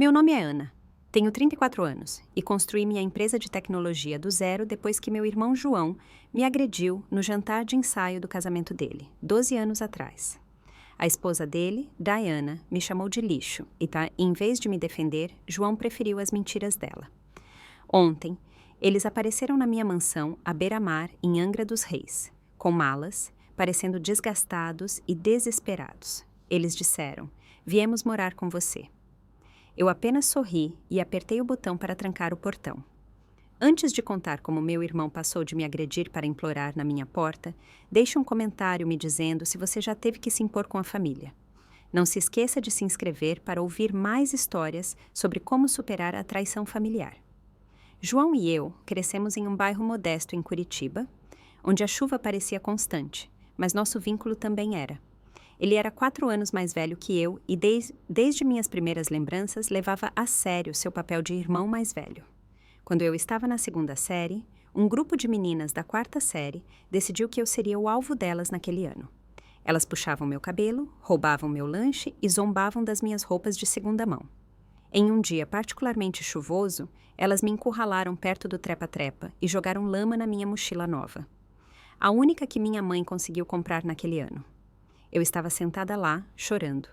Meu nome é Ana. Tenho 34 anos e construí minha empresa de tecnologia do zero depois que meu irmão João me agrediu no jantar de ensaio do casamento dele, 12 anos atrás. A esposa dele, Diana, me chamou de lixo e, em vez de me defender, João preferiu as mentiras dela. Ontem, eles apareceram na minha mansão à beira-mar em Angra dos Reis, com malas, parecendo desgastados e desesperados. Eles disseram: "Viemos morar com você." Eu apenas sorri e apertei o botão para trancar o portão. Antes de contar como meu irmão passou de me agredir para implorar na minha porta, deixe um comentário me dizendo se você já teve que se impor com a família. Não se esqueça de se inscrever para ouvir mais histórias sobre como superar a traição familiar. João e eu crescemos em um bairro modesto em Curitiba, onde a chuva parecia constante, mas nosso vínculo também era. Ele era 4 anos mais velho que eu e desde minhas primeiras lembranças levava a sério seu papel de irmão mais velho. Quando eu estava na 2ª série, um grupo de meninas da 4ª série decidiu que eu seria o alvo delas naquele ano. Elas puxavam meu cabelo, roubavam meu lanche e zombavam das minhas roupas de segunda mão. Em um dia particularmente chuvoso, elas me encurralaram perto do trepa-trepa e jogaram lama na minha mochila nova. A única que minha mãe conseguiu comprar naquele ano. Eu estava sentada lá, chorando,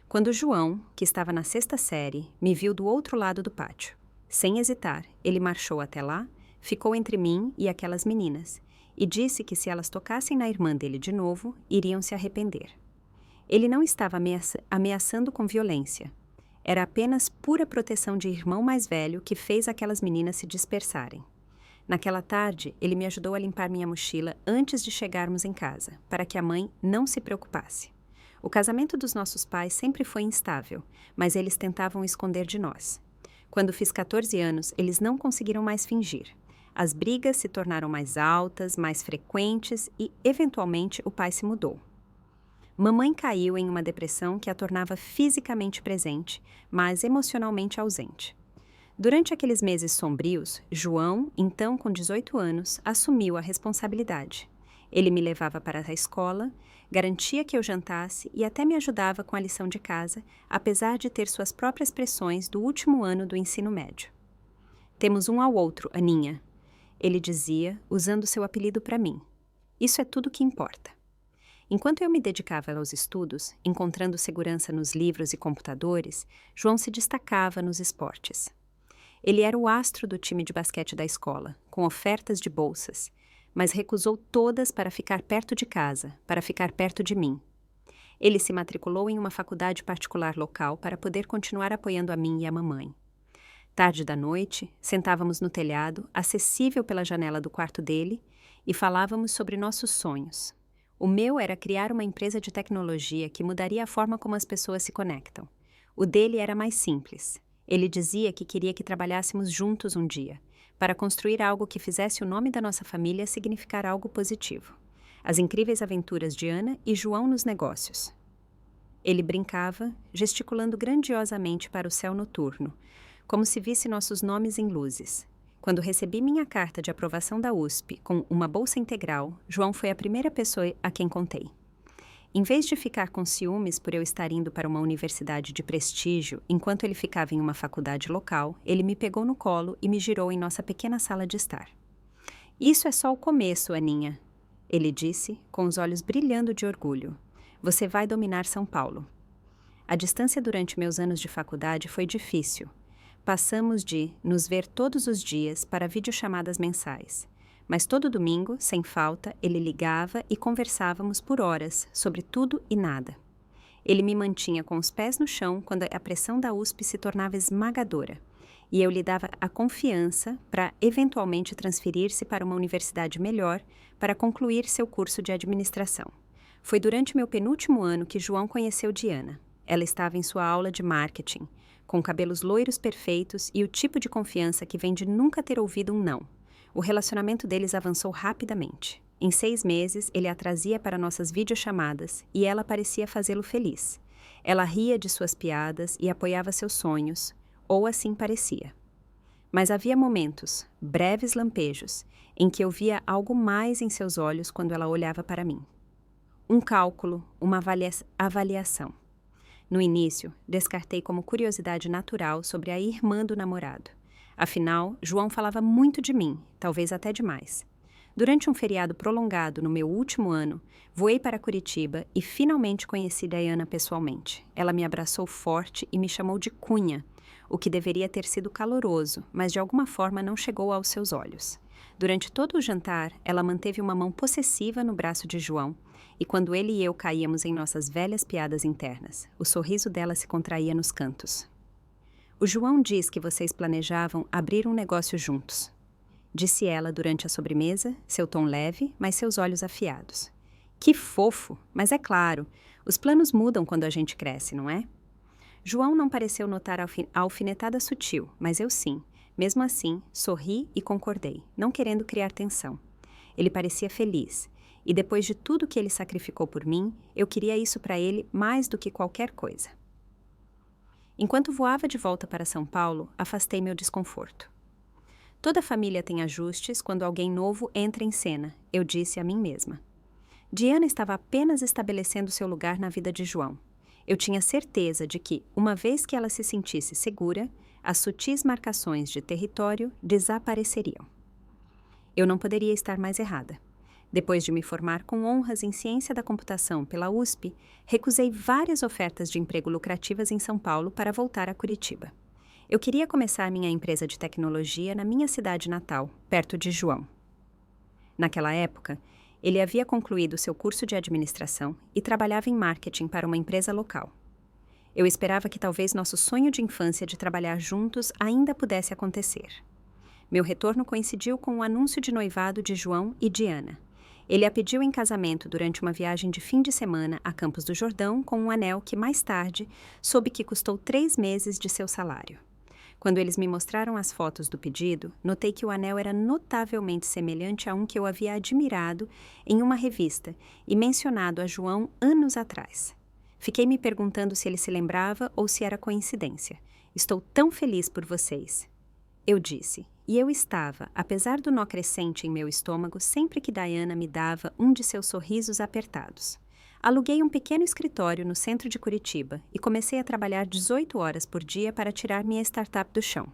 quando João, que estava na 6ª série, me viu do outro lado do pátio. Sem hesitar, ele marchou até lá, ficou entre mim e aquelas meninas, e disse que se elas tocassem na irmã dele de novo, iriam se arrepender. Ele não estava ameaçando com violência. Era apenas pura proteção de irmão mais velho que fez aquelas meninas se dispersarem. Naquela tarde, ele me ajudou a limpar minha mochila antes de chegarmos em casa, para que a mãe não se preocupasse. O casamento dos nossos pais sempre foi instável, mas eles tentavam esconder de nós. Quando fiz 14 anos, eles não conseguiram mais fingir. As brigas se tornaram mais altas, mais frequentes e, eventualmente, o pai se mudou. Mamãe caiu em uma depressão que a tornava fisicamente presente, mas emocionalmente ausente. Durante aqueles meses sombrios, João, então com 18 anos, assumiu a responsabilidade. Ele me levava para a escola, garantia que eu jantasse e até me ajudava com a lição de casa, apesar de ter suas próprias pressões do último ano do ensino médio. "Temos um ao outro, Aninha", ele dizia, usando seu apelido para mim. "Isso é tudo que importa." Enquanto eu me dedicava aos estudos, encontrando segurança nos livros e computadores, João se destacava nos esportes. Ele era o astro do time de basquete da escola, com ofertas de bolsas, mas recusou todas para ficar perto de casa, para ficar perto de mim. Ele se matriculou em uma faculdade particular local para poder continuar apoiando a mim e a mamãe. Tarde da noite, sentávamos no telhado, acessível pela janela do quarto dele, e falávamos sobre nossos sonhos. O meu era criar uma empresa de tecnologia que mudaria a forma como as pessoas se conectam. O dele era mais simples. Ele dizia que queria que trabalhássemos juntos um dia, para construir algo que fizesse o nome da nossa família significar algo positivo. As incríveis aventuras de Ana e João nos negócios. Ele brincava, gesticulando grandiosamente para o céu noturno, como se visse nossos nomes em luzes. Quando recebi minha carta de aprovação da USP com uma bolsa integral, João foi a primeira pessoa a quem contei. Em vez de ficar com ciúmes por eu estar indo para uma universidade de prestígio enquanto ele ficava em uma faculdade local, ele me pegou no colo e me girou em nossa pequena sala de estar. "Isso é só o começo, Aninha", ele disse, com os olhos brilhando de orgulho. "Você vai dominar São Paulo." A distância durante meus anos de faculdade foi difícil. Passamos de nos ver todos os dias para videochamadas mensais. Mas todo domingo, sem falta, ele ligava e conversávamos por horas sobre tudo e nada. Ele me mantinha com os pés no chão quando a pressão da USP se tornava esmagadora, e eu lhe dava a confiança para eventualmente transferir-se para uma universidade melhor para concluir seu curso de administração. Foi durante meu penúltimo ano que João conheceu Diana. Ela estava em sua aula de marketing, com cabelos loiros perfeitos e o tipo de confiança que vem de nunca ter ouvido um não. O relacionamento deles avançou rapidamente. Em 6 meses, ele a trazia para nossas videochamadas e ela parecia fazê-lo feliz. Ela ria de suas piadas e apoiava seus sonhos, ou assim parecia. Mas havia momentos, breves lampejos, em que eu via algo mais em seus olhos quando ela olhava para mim. Um cálculo, uma avaliação. No início, descartei como curiosidade natural sobre a irmã do namorado. Afinal, João falava muito de mim, talvez até demais. Durante um feriado prolongado no meu último ano, voei para Curitiba e finalmente conheci Diana pessoalmente. Ela me abraçou forte e me chamou de Cunha, o que deveria ter sido caloroso, mas de alguma forma não chegou aos seus olhos. Durante todo o jantar, ela manteve uma mão possessiva no braço de João, e quando ele e eu caíamos em nossas velhas piadas internas, o sorriso dela se contraía nos cantos. O João diz que vocês planejavam abrir um negócio juntos, disse ela durante a sobremesa, seu tom leve, mas seus olhos afiados. Que fofo, mas é claro, os planos mudam quando a gente cresce, não é? João não pareceu notar a alfinetada sutil, mas eu sim. Mesmo assim, sorri e concordei, não querendo criar tensão. Ele parecia feliz, e depois de tudo que ele sacrificou por mim, eu queria isso para ele mais do que qualquer coisa. Enquanto voava de volta para São Paulo, afastei meu desconforto. Toda família tem ajustes quando alguém novo entra em cena, eu disse a mim mesma. Diana estava apenas estabelecendo seu lugar na vida de João. Eu tinha certeza de que, uma vez que ela se sentisse segura, as sutis marcações de território desapareceriam. Eu não poderia estar mais errada. Depois de me formar com honras em ciência da computação pela USP, recusei várias ofertas de emprego lucrativas em São Paulo para voltar a Curitiba. Eu queria começar minha empresa de tecnologia na minha cidade natal, perto de João. Naquela época, ele havia concluído seu curso de administração e trabalhava em marketing para uma empresa local. Eu esperava que talvez nosso sonho de infância de trabalhar juntos ainda pudesse acontecer. Meu retorno coincidiu com o anúncio de noivado de João e Diana. Ele a pediu em casamento durante uma viagem de fim de semana a Campos do Jordão com um anel que, mais tarde, soube que custou 3 meses de seu salário. Quando eles me mostraram as fotos do pedido, notei que o anel era notavelmente semelhante a um que eu havia admirado em uma revista e mencionado a João anos atrás. Fiquei me perguntando se ele se lembrava ou se era coincidência. Estou tão feliz por vocês. Eu disse, e eu estava, apesar do nó crescente em meu estômago sempre que Diana me dava um de seus sorrisos apertados. Aluguei um pequeno escritório no centro de Curitiba e comecei a trabalhar 18 horas por dia para tirar minha startup do chão.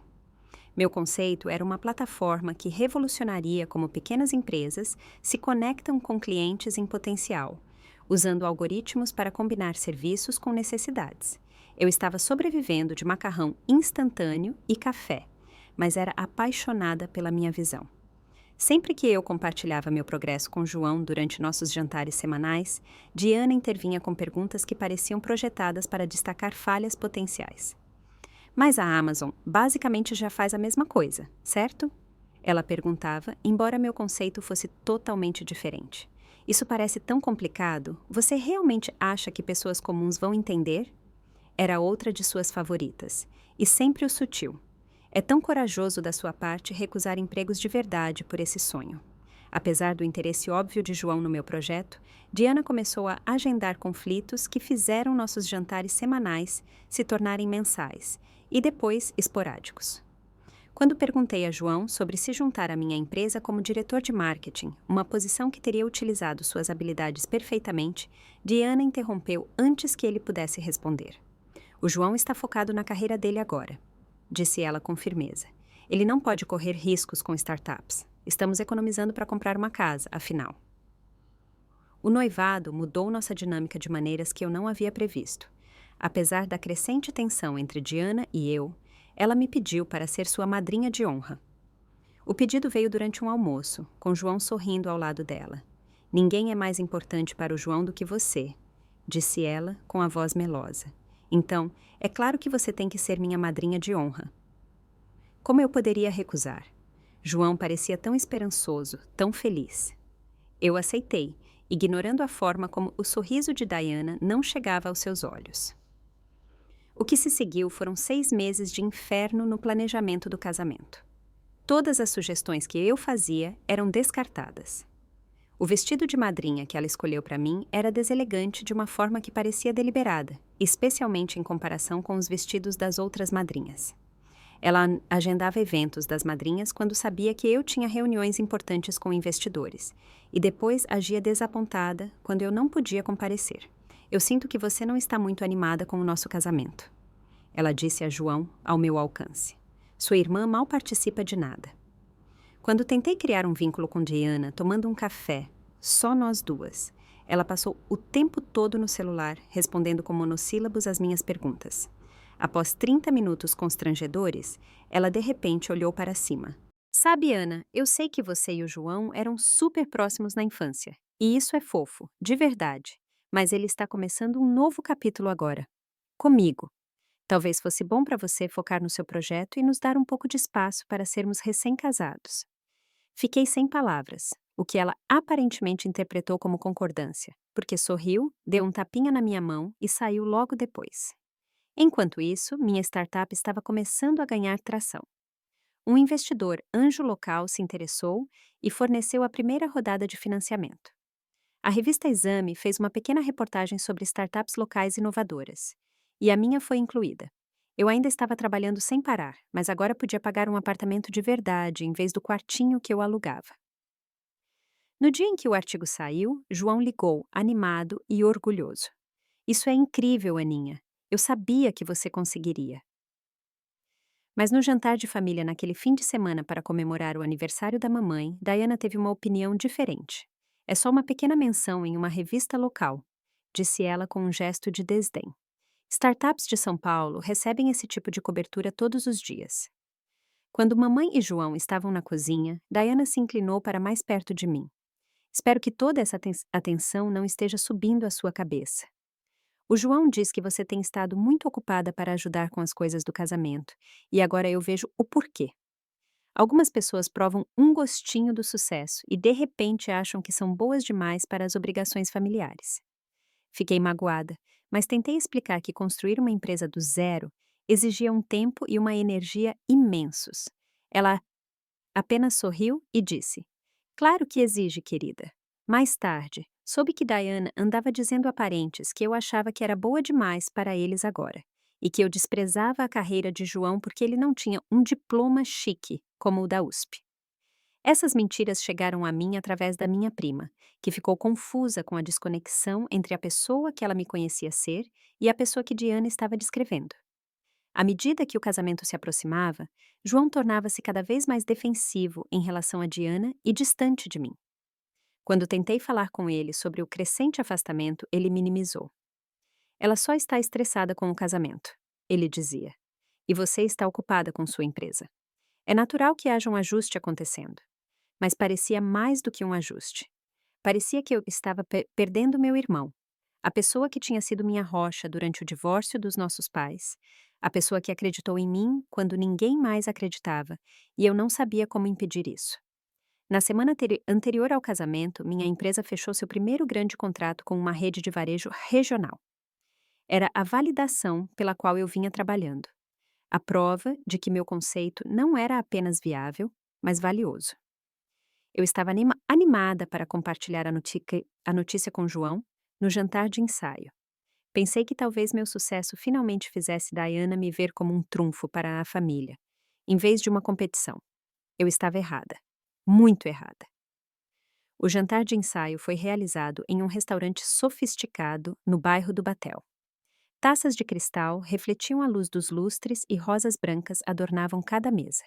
Meu conceito era uma plataforma que revolucionaria como pequenas empresas se conectam com clientes em potencial, usando algoritmos para combinar serviços com necessidades. Eu estava sobrevivendo de macarrão instantâneo e café, mas era apaixonada pela minha visão. Sempre que eu compartilhava meu progresso com João durante nossos jantares semanais, Diana intervinha com perguntas que pareciam projetadas para destacar falhas potenciais. Mas a Amazon basicamente já faz a mesma coisa, certo? Ela perguntava, embora meu conceito fosse totalmente diferente. Isso parece tão complicado, você realmente acha que pessoas comuns vão entender? Era outra de suas favoritas, e sempre o sutil. É tão corajoso da sua parte recusar empregos de verdade por esse sonho. Apesar do interesse óbvio de João no meu projeto, Diana começou a agendar conflitos que fizeram nossos jantares semanais se tornarem mensais e depois esporádicos. Quando perguntei a João sobre se juntar à minha empresa como diretor de marketing, uma posição que teria utilizado suas habilidades perfeitamente, Diana interrompeu antes que ele pudesse responder. O João está focado na carreira dele agora, disse ela com firmeza. Ele não pode correr riscos com startups. Estamos economizando para comprar uma casa, afinal. O noivado mudou nossa dinâmica de maneiras que eu não havia previsto. Apesar da crescente tensão entre Diana e eu, ela me pediu para ser sua madrinha de honra. O pedido veio durante um almoço, com João sorrindo ao lado dela. Ninguém é mais importante para o João do que você, disse ela com a voz melosa. Então, é claro que você tem que ser minha madrinha de honra. Como eu poderia recusar? João parecia tão esperançoso, tão feliz. Eu aceitei, ignorando a forma como o sorriso de Diana não chegava aos seus olhos. O que se seguiu foram 6 meses de inferno no planejamento do casamento. Todas as sugestões que eu fazia eram descartadas. O vestido de madrinha que ela escolheu para mim era deselegante de uma forma que parecia deliberada, especialmente em comparação com os vestidos das outras madrinhas. Ela agendava eventos das madrinhas quando sabia que eu tinha reuniões importantes com investidores, e depois agia desapontada quando eu não podia comparecer. Eu sinto que você não está muito animada com o nosso casamento, ela disse a João, ao meu alcance. Sua irmã mal participa de nada. Quando tentei criar um vínculo com Diana, tomando um café, só nós duas, ela passou o tempo todo no celular, respondendo com monossílabos às minhas perguntas. Após 30 minutos constrangedores, ela de repente olhou para cima. Sabe, Ana, eu sei que você e o João eram super próximos na infância. E isso é fofo, de verdade. Mas ele está começando um novo capítulo agora. Comigo. Talvez fosse bom para você focar no seu projeto e nos dar um pouco de espaço para sermos recém-casados. Fiquei sem palavras, o que ela aparentemente interpretou como concordância, porque sorriu, deu um tapinha na minha mão e saiu logo depois. Enquanto isso, minha startup estava começando a ganhar tração. Um investidor anjo local se interessou e forneceu a primeira rodada de financiamento. A revista Exame fez uma pequena reportagem sobre startups locais inovadoras, e a minha foi incluída. Eu ainda estava trabalhando sem parar, mas agora podia pagar um apartamento de verdade em vez do quartinho que eu alugava. No dia em que o artigo saiu, João ligou, animado e orgulhoso. Isso é incrível, Aninha. Eu sabia que você conseguiria. Mas no jantar de família naquele fim de semana para comemorar o aniversário da mamãe, Diana teve uma opinião diferente. É só uma pequena menção em uma revista local, disse ela com um gesto de desdém. Startups de São Paulo recebem esse tipo de cobertura todos os dias. Quando mamãe e João estavam na cozinha, Diana se inclinou para mais perto de mim. Espero que toda essa atenção não esteja subindo à sua cabeça. O João diz que você tem estado muito ocupada para ajudar com as coisas do casamento, e agora eu vejo o porquê. Algumas pessoas provam um gostinho do sucesso e de repente acham que são boas demais para as obrigações familiares. Fiquei magoada, mas tentei explicar que construir uma empresa do zero exigia um tempo e uma energia imensos. Ela apenas sorriu e disse: Claro que exige, querida. Mais tarde, soube que Diana andava dizendo a parentes que eu achava que era boa demais para eles agora, e que eu desprezava a carreira de João porque ele não tinha um diploma chique, como o da USP. Essas mentiras chegaram a mim através da minha prima, que ficou confusa com a desconexão entre a pessoa que ela me conhecia ser e a pessoa que Diana estava descrevendo. À medida que o casamento se aproximava, João tornava-se cada vez mais defensivo em relação a Diana e distante de mim. Quando tentei falar com ele sobre o crescente afastamento, ele minimizou. Ela só está estressada com o casamento, ele dizia. E você está ocupada com sua empresa. É natural que haja um ajuste acontecendo. Mas parecia mais do que um ajuste. Parecia que eu estava perdendo meu irmão, a pessoa que tinha sido minha rocha durante o divórcio dos nossos pais, a pessoa que acreditou em mim quando ninguém mais acreditava, e eu não sabia como impedir isso. Na semana anterior ao casamento, minha empresa fechou seu primeiro grande contrato com uma rede de varejo regional. Era a validação pela qual eu vinha trabalhando. A prova de que meu conceito não era apenas viável, mas valioso. Eu estava animada para compartilhar a notícia com João no jantar de ensaio. Pensei que talvez meu sucesso finalmente fizesse Diana me ver como um trunfo para a família, em vez de uma competição. Eu estava errada. Muito errada. O jantar de ensaio foi realizado em um restaurante sofisticado no bairro do Batel. Taças de cristal refletiam a luz dos lustres e rosas brancas adornavam cada mesa.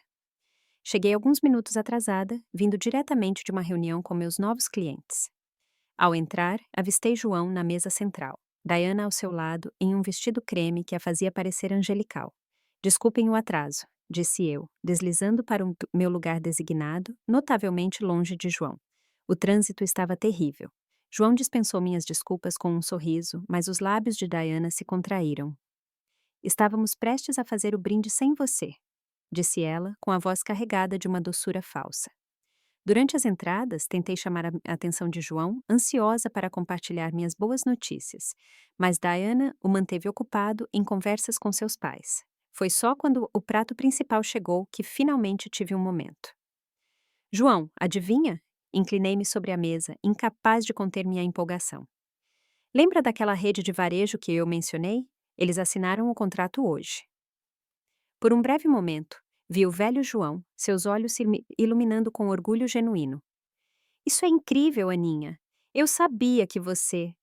Cheguei alguns minutos atrasada, vindo diretamente de uma reunião com meus novos clientes. Ao entrar, avistei João na mesa central, Diana ao seu lado, em um vestido creme que a fazia parecer angelical. Desculpem o atraso, disse eu, deslizando para o meu lugar designado, notavelmente longe de João. O trânsito estava terrível. João dispensou minhas desculpas com um sorriso, mas os lábios de Diana se contraíram. Estávamos prestes a fazer o brinde sem você, disse ela, com a voz carregada de uma doçura falsa. Durante as entradas, tentei chamar a atenção de João, ansiosa para compartilhar minhas boas notícias, mas Diana o manteve ocupado em conversas com seus pais. Foi só quando o prato principal chegou que finalmente tive um momento. João, adivinha? Inclinei-me sobre a mesa, incapaz de conter minha empolgação. Lembra daquela rede de varejo que eu mencionei? Eles assinaram o contrato hoje. Por um breve momento, vi o velho João, seus olhos se iluminando com orgulho genuíno. Isso é incrível, Aninha. Eu sabia que você...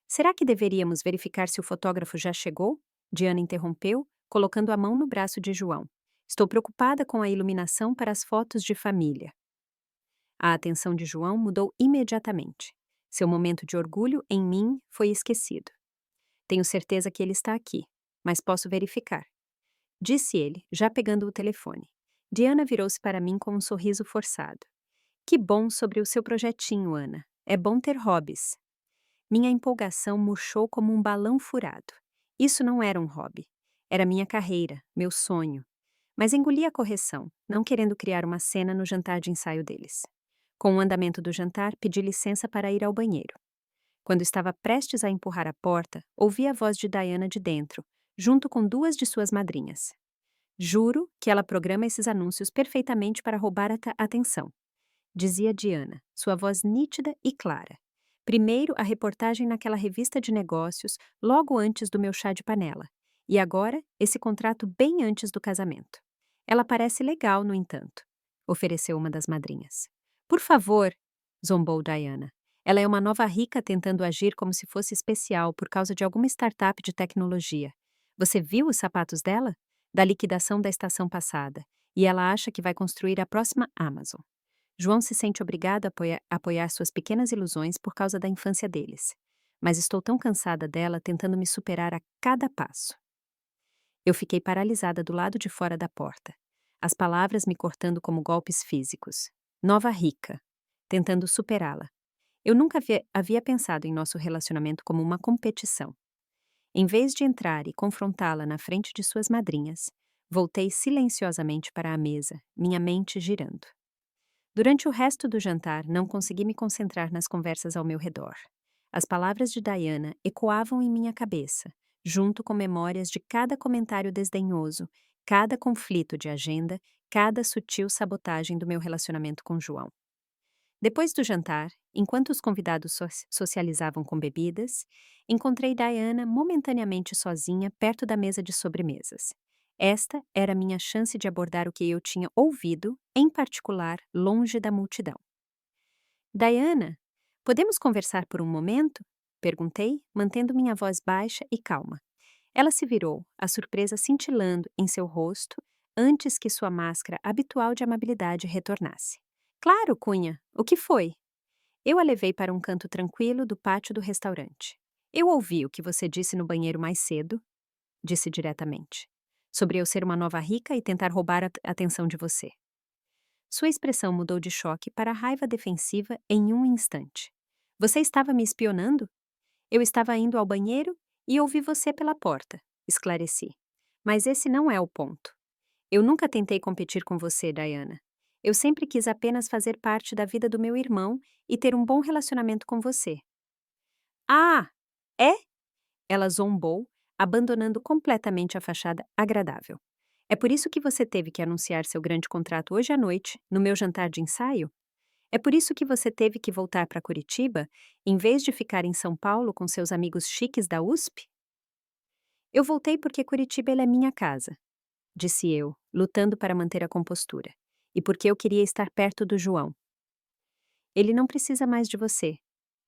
Será que deveríamos verificar se o fotógrafo já chegou? Diana interrompeu, colocando a mão no braço de João. Estou preocupada com a iluminação para as fotos de família. A atenção de João mudou imediatamente. Seu momento de orgulho em mim foi esquecido. Tenho certeza que ele está aqui, mas posso verificar, disse ele, já pegando o telefone. Diana virou-se para mim com um sorriso forçado. Que bom sobre o seu projetinho, Ana. É bom ter hobbies. Minha empolgação murchou como um balão furado. Isso não era um hobby. Era minha carreira, meu sonho. Mas engoli a correção, não querendo criar uma cena no jantar de ensaio deles. Com o andamento do jantar, pedi licença para ir ao banheiro. Quando estava prestes a empurrar a porta, ouvi a voz de Diana de dentro, junto com duas de suas madrinhas. Juro que ela programa esses anúncios perfeitamente para roubar a atenção, dizia Diana, sua voz nítida e clara. Primeiro a reportagem naquela revista de negócios, logo antes do meu chá de panela. E agora, esse contrato bem antes do casamento. Ela parece legal, no entanto, ofereceu uma das madrinhas. Por favor, zombou Diana. Ela é uma nova rica tentando agir como se fosse especial por causa de alguma startup de tecnologia. Você viu os sapatos dela? Da liquidação da estação passada. E ela acha que vai construir a próxima Amazon. João se sente obrigado a apoiar suas pequenas ilusões por causa da infância deles. Mas estou tão cansada dela tentando me superar a cada passo. Eu fiquei paralisada do lado de fora da porta. As palavras me cortando como golpes físicos. Nova rica. Tentando superá-la. Eu nunca havia pensado em nosso relacionamento como uma competição. Em vez de entrar e confrontá-la na frente de suas madrinhas, voltei silenciosamente para a mesa, minha mente girando. Durante o resto do jantar, não consegui me concentrar nas conversas ao meu redor. As palavras de Diana ecoavam em minha cabeça, junto com memórias de cada comentário desdenhoso, cada conflito de agenda, cada sutil sabotagem do meu relacionamento com João. Depois do jantar, enquanto os convidados socializavam com bebidas, encontrei Diana momentaneamente sozinha perto da mesa de sobremesas. Esta era a minha chance de abordar o que eu tinha ouvido, em particular, longe da multidão. Diana, podemos conversar por um momento? Perguntei, mantendo minha voz baixa e calma. Ela se virou, a surpresa cintilando em seu rosto, antes que sua máscara habitual de amabilidade retornasse. Claro, Cunha. O que foi? Eu a levei para um canto tranquilo do pátio do restaurante. Eu ouvi o que você disse no banheiro mais cedo, disse diretamente, sobre eu ser uma nova rica e tentar roubar a atenção de você. Sua expressão mudou de choque para raiva defensiva em um instante. Você estava me espionando? Eu estava indo ao banheiro e ouvi você pela porta, esclareci. Mas esse não é o ponto. Eu nunca tentei competir com você, Diana. Eu sempre quis apenas fazer parte da vida do meu irmão e ter um bom relacionamento com você. Ah, é? Ela zombou, abandonando completamente a fachada agradável. É por isso que você teve que anunciar seu grande contrato hoje à noite, no meu jantar de ensaio? É por isso que você teve que voltar para Curitiba, em vez de ficar em São Paulo com seus amigos chiques da USP? Eu voltei porque Curitiba é minha casa, disse eu, lutando para manter a compostura. E porque eu queria estar perto do João. Ele não precisa mais de você.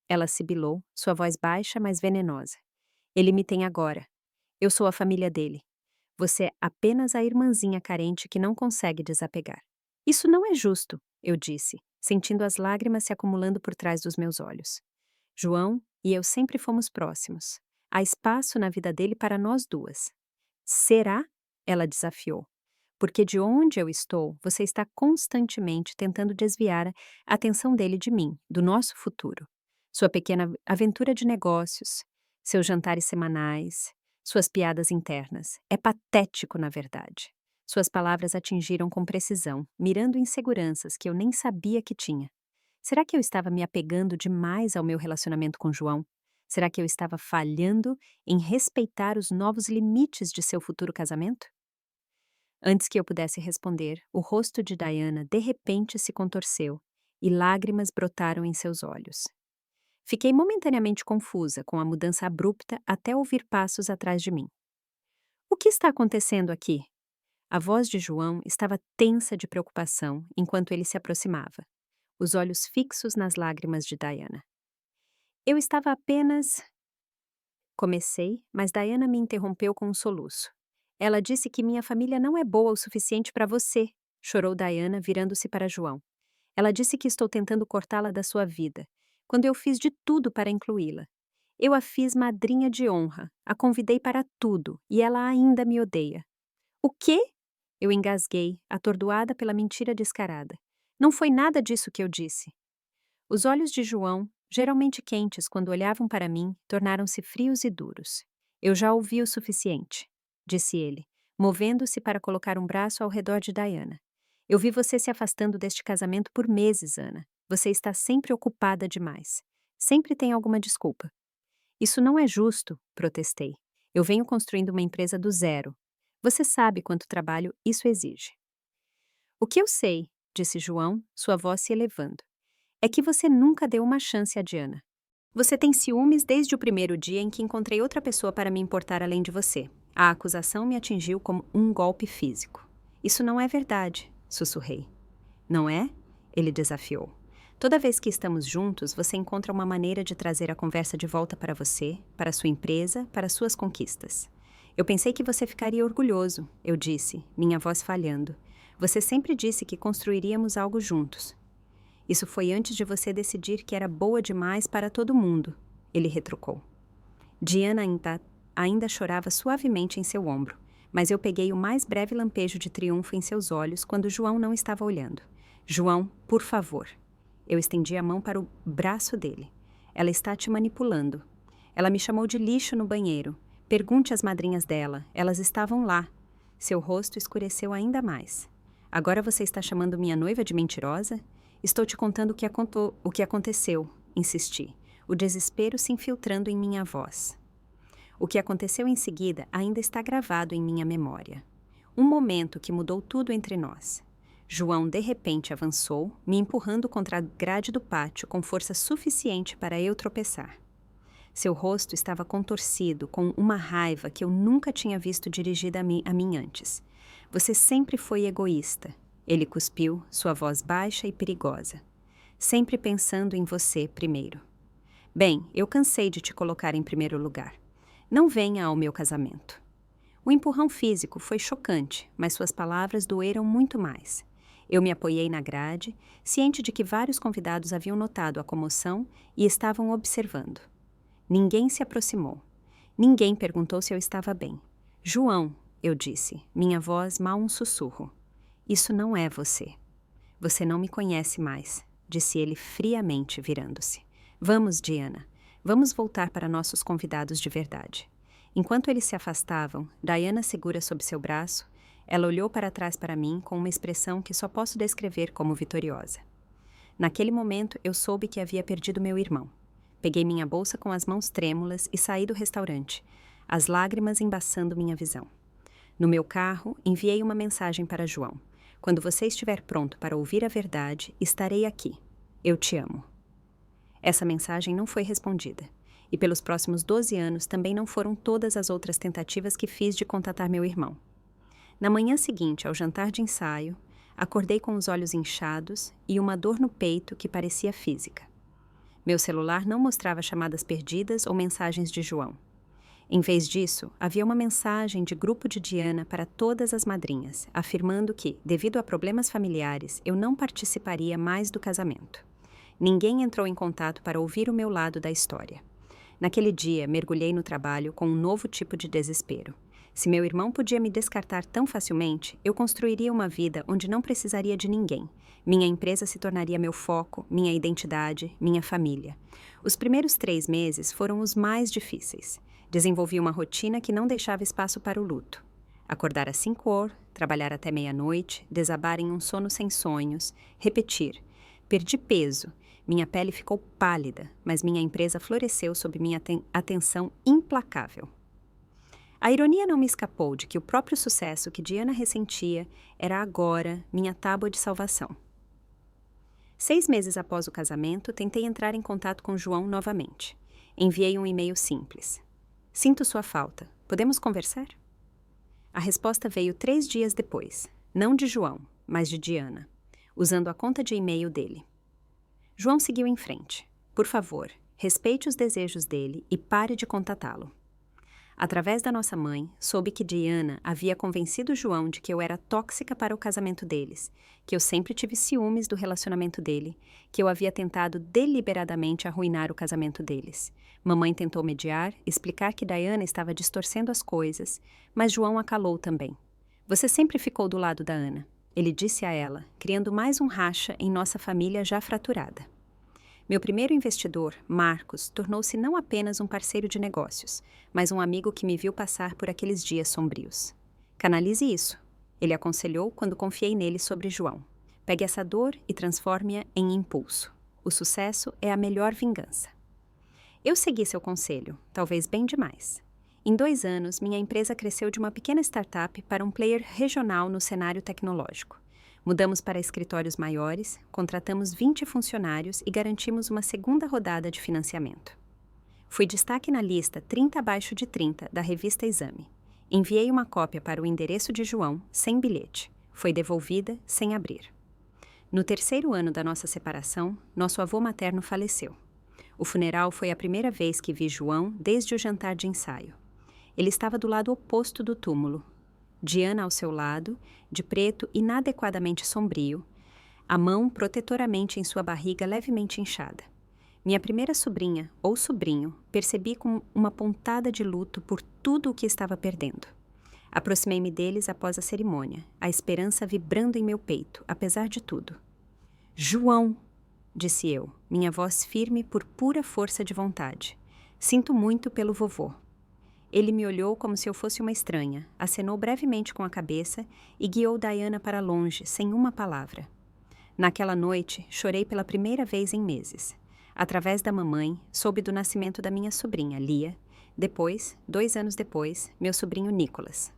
Ela sibilou, sua voz baixa, mas venenosa. Ele me tem agora. Eu sou a família dele. Você é apenas a irmãzinha carente que não consegue desapegar. Isso não é justo, eu disse, sentindo as lágrimas se acumulando por trás dos meus olhos. João e eu sempre fomos próximos. Há espaço na vida dele para nós duas. Será? Ela desafiou. Porque de onde eu estou, você está constantemente tentando desviar a atenção dele de mim, do nosso futuro. Sua pequena aventura de negócios, seus jantares semanais, suas piadas internas. É patético, na verdade. Suas palavras atingiram com precisão, mirando inseguranças que eu nem sabia que tinha. Será que eu estava me apegando demais ao meu relacionamento com João? Será que eu estava falhando em respeitar os novos limites de seu futuro casamento? Antes que eu pudesse responder, o rosto de Diana de repente se contorceu e lágrimas brotaram em seus olhos. Fiquei momentaneamente confusa com a mudança abrupta até ouvir passos atrás de mim. O que está acontecendo aqui? A voz de João estava tensa de preocupação enquanto ele se aproximava, os olhos fixos nas lágrimas de Diana. Eu estava apenas... Comecei, mas Diana me interrompeu com um soluço. Ela disse que minha família não é boa o suficiente para você, chorou Diana, virando-se para João. Ela disse que estou tentando cortá-la da sua vida, quando eu fiz de tudo para incluí-la. Eu a fiz madrinha de honra, a convidei para tudo e ela ainda me odeia. O quê? Eu engasguei, atordoada pela mentira descarada. Não foi nada disso que eu disse. Os olhos de João, geralmente quentes quando olhavam para mim, tornaram-se frios e duros. Eu já ouvi o suficiente, disse ele, movendo-se para colocar um braço ao redor de Diana. Eu vi você se afastando deste casamento por meses, Ana. Você está sempre ocupada demais. Sempre tem alguma desculpa. Isso não é justo, protestei. Eu venho construindo uma empresa do zero. Você sabe quanto trabalho isso exige. O que eu sei, disse João, sua voz se elevando, é que você nunca deu uma chance a Diana. Você tem ciúmes desde o primeiro dia em que encontrei outra pessoa para me importar além de você. A acusação me atingiu como um golpe físico. Isso não é verdade, sussurrei. Não é? Ele desafiou. Toda vez que estamos juntos, você encontra uma maneira de trazer a conversa de volta para você, para sua empresa, para suas conquistas. Eu pensei que você ficaria orgulhoso, eu disse, minha voz falhando. Você sempre disse que construiríamos algo juntos. Isso foi antes de você decidir que era boa demais para todo mundo, ele retrucou. Diana ainda chorava suavemente em seu ombro, mas eu peguei o mais breve lampejo de triunfo em seus olhos quando João não estava olhando. João, por favor. Eu estendi a mão para o braço dele. Ela está te manipulando. Ela me chamou de lixo no banheiro. Pergunte às madrinhas dela, elas estavam lá. Seu rosto escureceu ainda mais. Agora você está chamando minha noiva de mentirosa? Estou te contando o que aconteceu, insisti, o desespero se infiltrando em minha voz. O que aconteceu em seguida ainda está gravado em minha memória. Um momento que mudou tudo entre nós. João de repente avançou, me empurrando contra a grade do pátio com força suficiente para eu tropeçar. Seu rosto estava contorcido, com uma raiva que eu nunca tinha visto dirigida a mim antes. Você sempre foi egoísta. Ele cuspiu, sua voz baixa e perigosa. Sempre pensando em você primeiro. Bem, eu cansei de te colocar em primeiro lugar. Não venha ao meu casamento. O empurrão físico foi chocante, mas suas palavras doeram muito mais. Eu me apoiei na grade, ciente de que vários convidados haviam notado a comoção e estavam observando. Ninguém se aproximou. Ninguém perguntou se eu estava bem. João, eu disse, minha voz mal um sussurro. Isso não é você. Você não me conhece mais, disse ele friamente, virando-se. Vamos, Diana. Vamos voltar para nossos convidados de verdade. Enquanto eles se afastavam, Diana segura sob seu braço, ela olhou para trás para mim com uma expressão que só posso descrever como vitoriosa. Naquele momento, eu soube que havia perdido meu irmão. Peguei minha bolsa com as mãos trêmulas e saí do restaurante, as lágrimas embaçando minha visão. No meu carro, enviei uma mensagem para João. Quando você estiver pronto para ouvir a verdade, estarei aqui. Eu te amo. Essa mensagem não foi respondida. E pelos próximos 12 anos também não foram todas as outras tentativas que fiz de contatar meu irmão. Na manhã seguinte, ao jantar de ensaio, acordei com os olhos inchados e uma dor no peito que parecia física. Meu celular não mostrava chamadas perdidas ou mensagens de João. Em vez disso, havia uma mensagem de grupo de Diana para todas as madrinhas, afirmando que, devido a problemas familiares, eu não participaria mais do casamento. Ninguém entrou em contato para ouvir o meu lado da história. Naquele dia, mergulhei no trabalho com um novo tipo de desespero. Se meu irmão podia me descartar tão facilmente, eu construiria uma vida onde não precisaria de ninguém. Minha empresa se tornaria meu foco, minha identidade, minha família. Os primeiros 3 meses foram os mais difíceis. Desenvolvi uma rotina que não deixava espaço para o luto. Acordar às 5h, trabalhar até meia-noite, desabar em um sono sem sonhos, repetir. Perdi peso. Minha pele ficou pálida, mas minha empresa floresceu sob minha atenção implacável. A ironia não me escapou de que o próprio sucesso que Diana ressentia era agora minha tábua de salvação. 6 meses após o casamento, tentei entrar em contato com João novamente. Enviei um e-mail simples. Sinto sua falta. Podemos conversar? A resposta veio 3 dias depois, não de João, mas de Diana, usando a conta de e-mail dele. João seguiu em frente. Por favor, respeite os desejos dele e pare de contatá-lo. Através da nossa mãe, soube que Diana havia convencido João de que eu era tóxica para o casamento deles, que eu sempre tive ciúmes do relacionamento dele, que eu havia tentado deliberadamente arruinar o casamento deles. Mamãe tentou mediar, explicar que Diana estava distorcendo as coisas, mas João a calou também. Você sempre ficou do lado da Ana, ele disse a ela, criando mais um racha em nossa família já fraturada. Meu primeiro investidor, Marcos, tornou-se não apenas um parceiro de negócios, mas um amigo que me viu passar por aqueles dias sombrios. Canalize isso, ele aconselhou quando confiei nele sobre João. Pegue essa dor e transforme-a em impulso. O sucesso é a melhor vingança. Eu segui seu conselho, talvez bem demais. Em 2 anos, minha empresa cresceu de uma pequena startup para um player regional no cenário tecnológico. Mudamos para escritórios maiores, contratamos 20 funcionários e garantimos uma segunda rodada de financiamento. Fui destaque na lista 30 abaixo de 30 da revista Exame. Enviei uma cópia para o endereço de João, sem bilhete. Foi devolvida, sem abrir. No 3º ano da nossa separação, nosso avô materno faleceu. O funeral foi a primeira vez que vi João desde o jantar de ensaio. Ele estava do lado oposto do túmulo. Diana ao seu lado, de preto inadequadamente sombrio, a mão protetoramente em sua barriga levemente inchada. Minha primeira sobrinha, ou sobrinho, percebi com uma pontada de luto por tudo o que estava perdendo. Aproximei-me deles após a cerimônia, a esperança vibrando em meu peito, apesar de tudo. João, disse eu, minha voz firme por pura força de vontade. Sinto muito pelo vovô. Ele me olhou como se eu fosse uma estranha, acenou brevemente com a cabeça e guiou Diana para longe, sem uma palavra. Naquela noite, chorei pela primeira vez em meses. Através da mamãe, soube do nascimento da minha sobrinha, Lia. Depois, 2 anos depois, meu sobrinho Nicolas.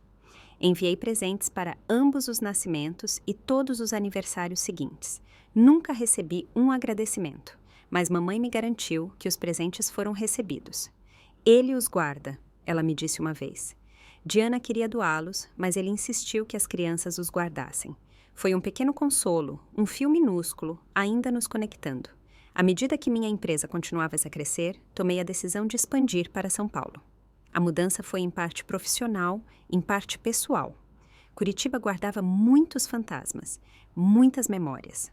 Enviei presentes para ambos os nascimentos e todos os aniversários seguintes. Nunca recebi um agradecimento, mas mamãe me garantiu que os presentes foram recebidos. Ele os guarda, ela me disse uma vez. Diana queria doá-los, mas ele insistiu que as crianças os guardassem. Foi um pequeno consolo, um fio minúsculo, ainda nos conectando. À medida que minha empresa continuava a crescer, tomei a decisão de expandir para São Paulo. A mudança foi em parte profissional, em parte pessoal. Curitiba guardava muitos fantasmas, muitas memórias.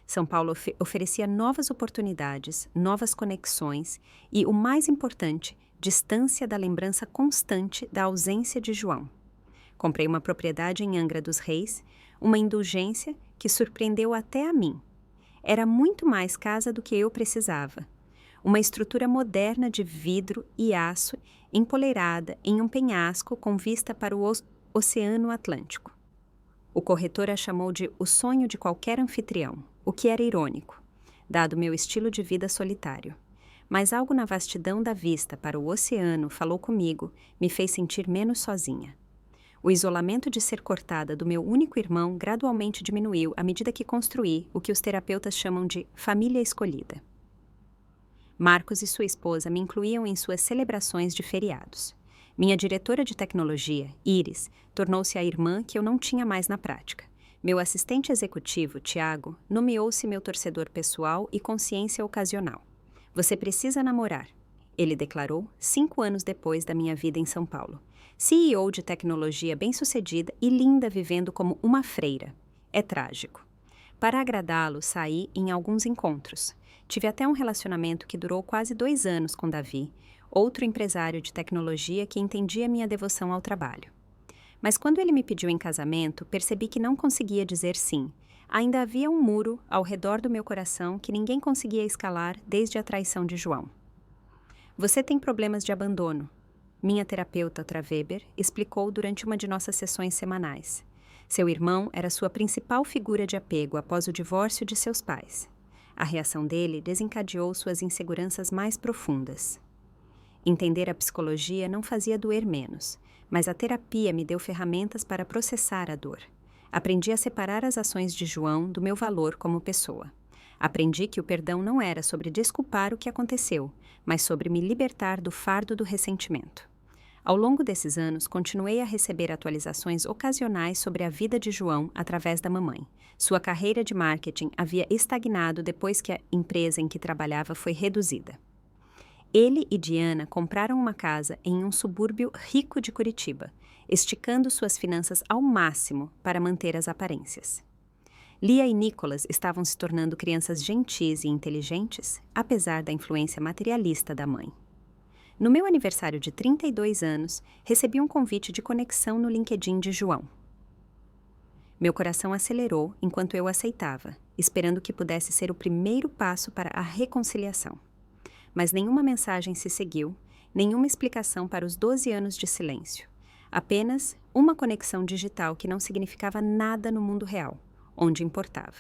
São Paulo oferecia novas oportunidades, novas conexões e, o mais importante, distância da lembrança constante da ausência de João. Comprei uma propriedade em Angra dos Reis, uma indulgência que surpreendeu até a mim. Era muito mais casa do que eu precisava. Uma estrutura moderna de vidro e aço empoleirada em um penhasco com vista para o Oceano Atlântico. O corretor a chamou de o sonho de qualquer anfitrião, o que era irônico, dado meu estilo de vida solitário. Mas algo na vastidão da vista para o oceano falou comigo, me fez sentir menos sozinha. O isolamento de ser cortada do meu único irmão gradualmente diminuiu à medida que construí o que os terapeutas chamam de família escolhida. Marcos e sua esposa me incluíam em suas celebrações de feriados. Minha diretora de tecnologia, Iris, tornou-se a irmã que eu não tinha mais na prática. Meu assistente executivo, Tiago, nomeou-se meu torcedor pessoal e consciência ocasional. Você precisa namorar, ele declarou 5 anos depois da minha vida em São Paulo. CEO de tecnologia bem-sucedida e linda vivendo como uma freira. É trágico. Para agradá-lo, saí em alguns encontros. Tive até um relacionamento que durou quase 2 anos com Davi, outro empresário de tecnologia que entendia minha devoção ao trabalho. Mas quando ele me pediu em casamento, percebi que não conseguia dizer sim. Ainda havia um muro ao redor do meu coração que ninguém conseguia escalar desde a traição de João. Você tem problemas de abandono. Minha terapeuta, Tra Weber, explicou durante uma de nossas sessões semanais. Seu irmão era sua principal figura de apego após o divórcio de seus pais. A reação dele desencadeou suas inseguranças mais profundas. Entender a psicologia não fazia doer menos, mas a terapia me deu ferramentas para processar a dor. Aprendi a separar as ações de João do meu valor como pessoa. Aprendi que o perdão não era sobre desculpar o que aconteceu, mas sobre me libertar do fardo do ressentimento. Ao longo desses anos, continuei a receber atualizações ocasionais sobre a vida de João através da mamãe. Sua carreira de marketing havia estagnado depois que a empresa em que trabalhava foi reduzida. Ele e Diana compraram uma casa em um subúrbio rico de Curitiba, esticando suas finanças ao máximo para manter as aparências. Lia e Nicholas estavam se tornando crianças gentis e inteligentes, apesar da influência materialista da mãe. No meu aniversário de 32 anos, recebi um convite de conexão no LinkedIn de João. Meu coração acelerou enquanto eu aceitava, esperando que pudesse ser o primeiro passo para a reconciliação. Mas nenhuma mensagem se seguiu, nenhuma explicação para os 12 anos de silêncio. Apenas uma conexão digital que não significava nada no mundo real, onde importava.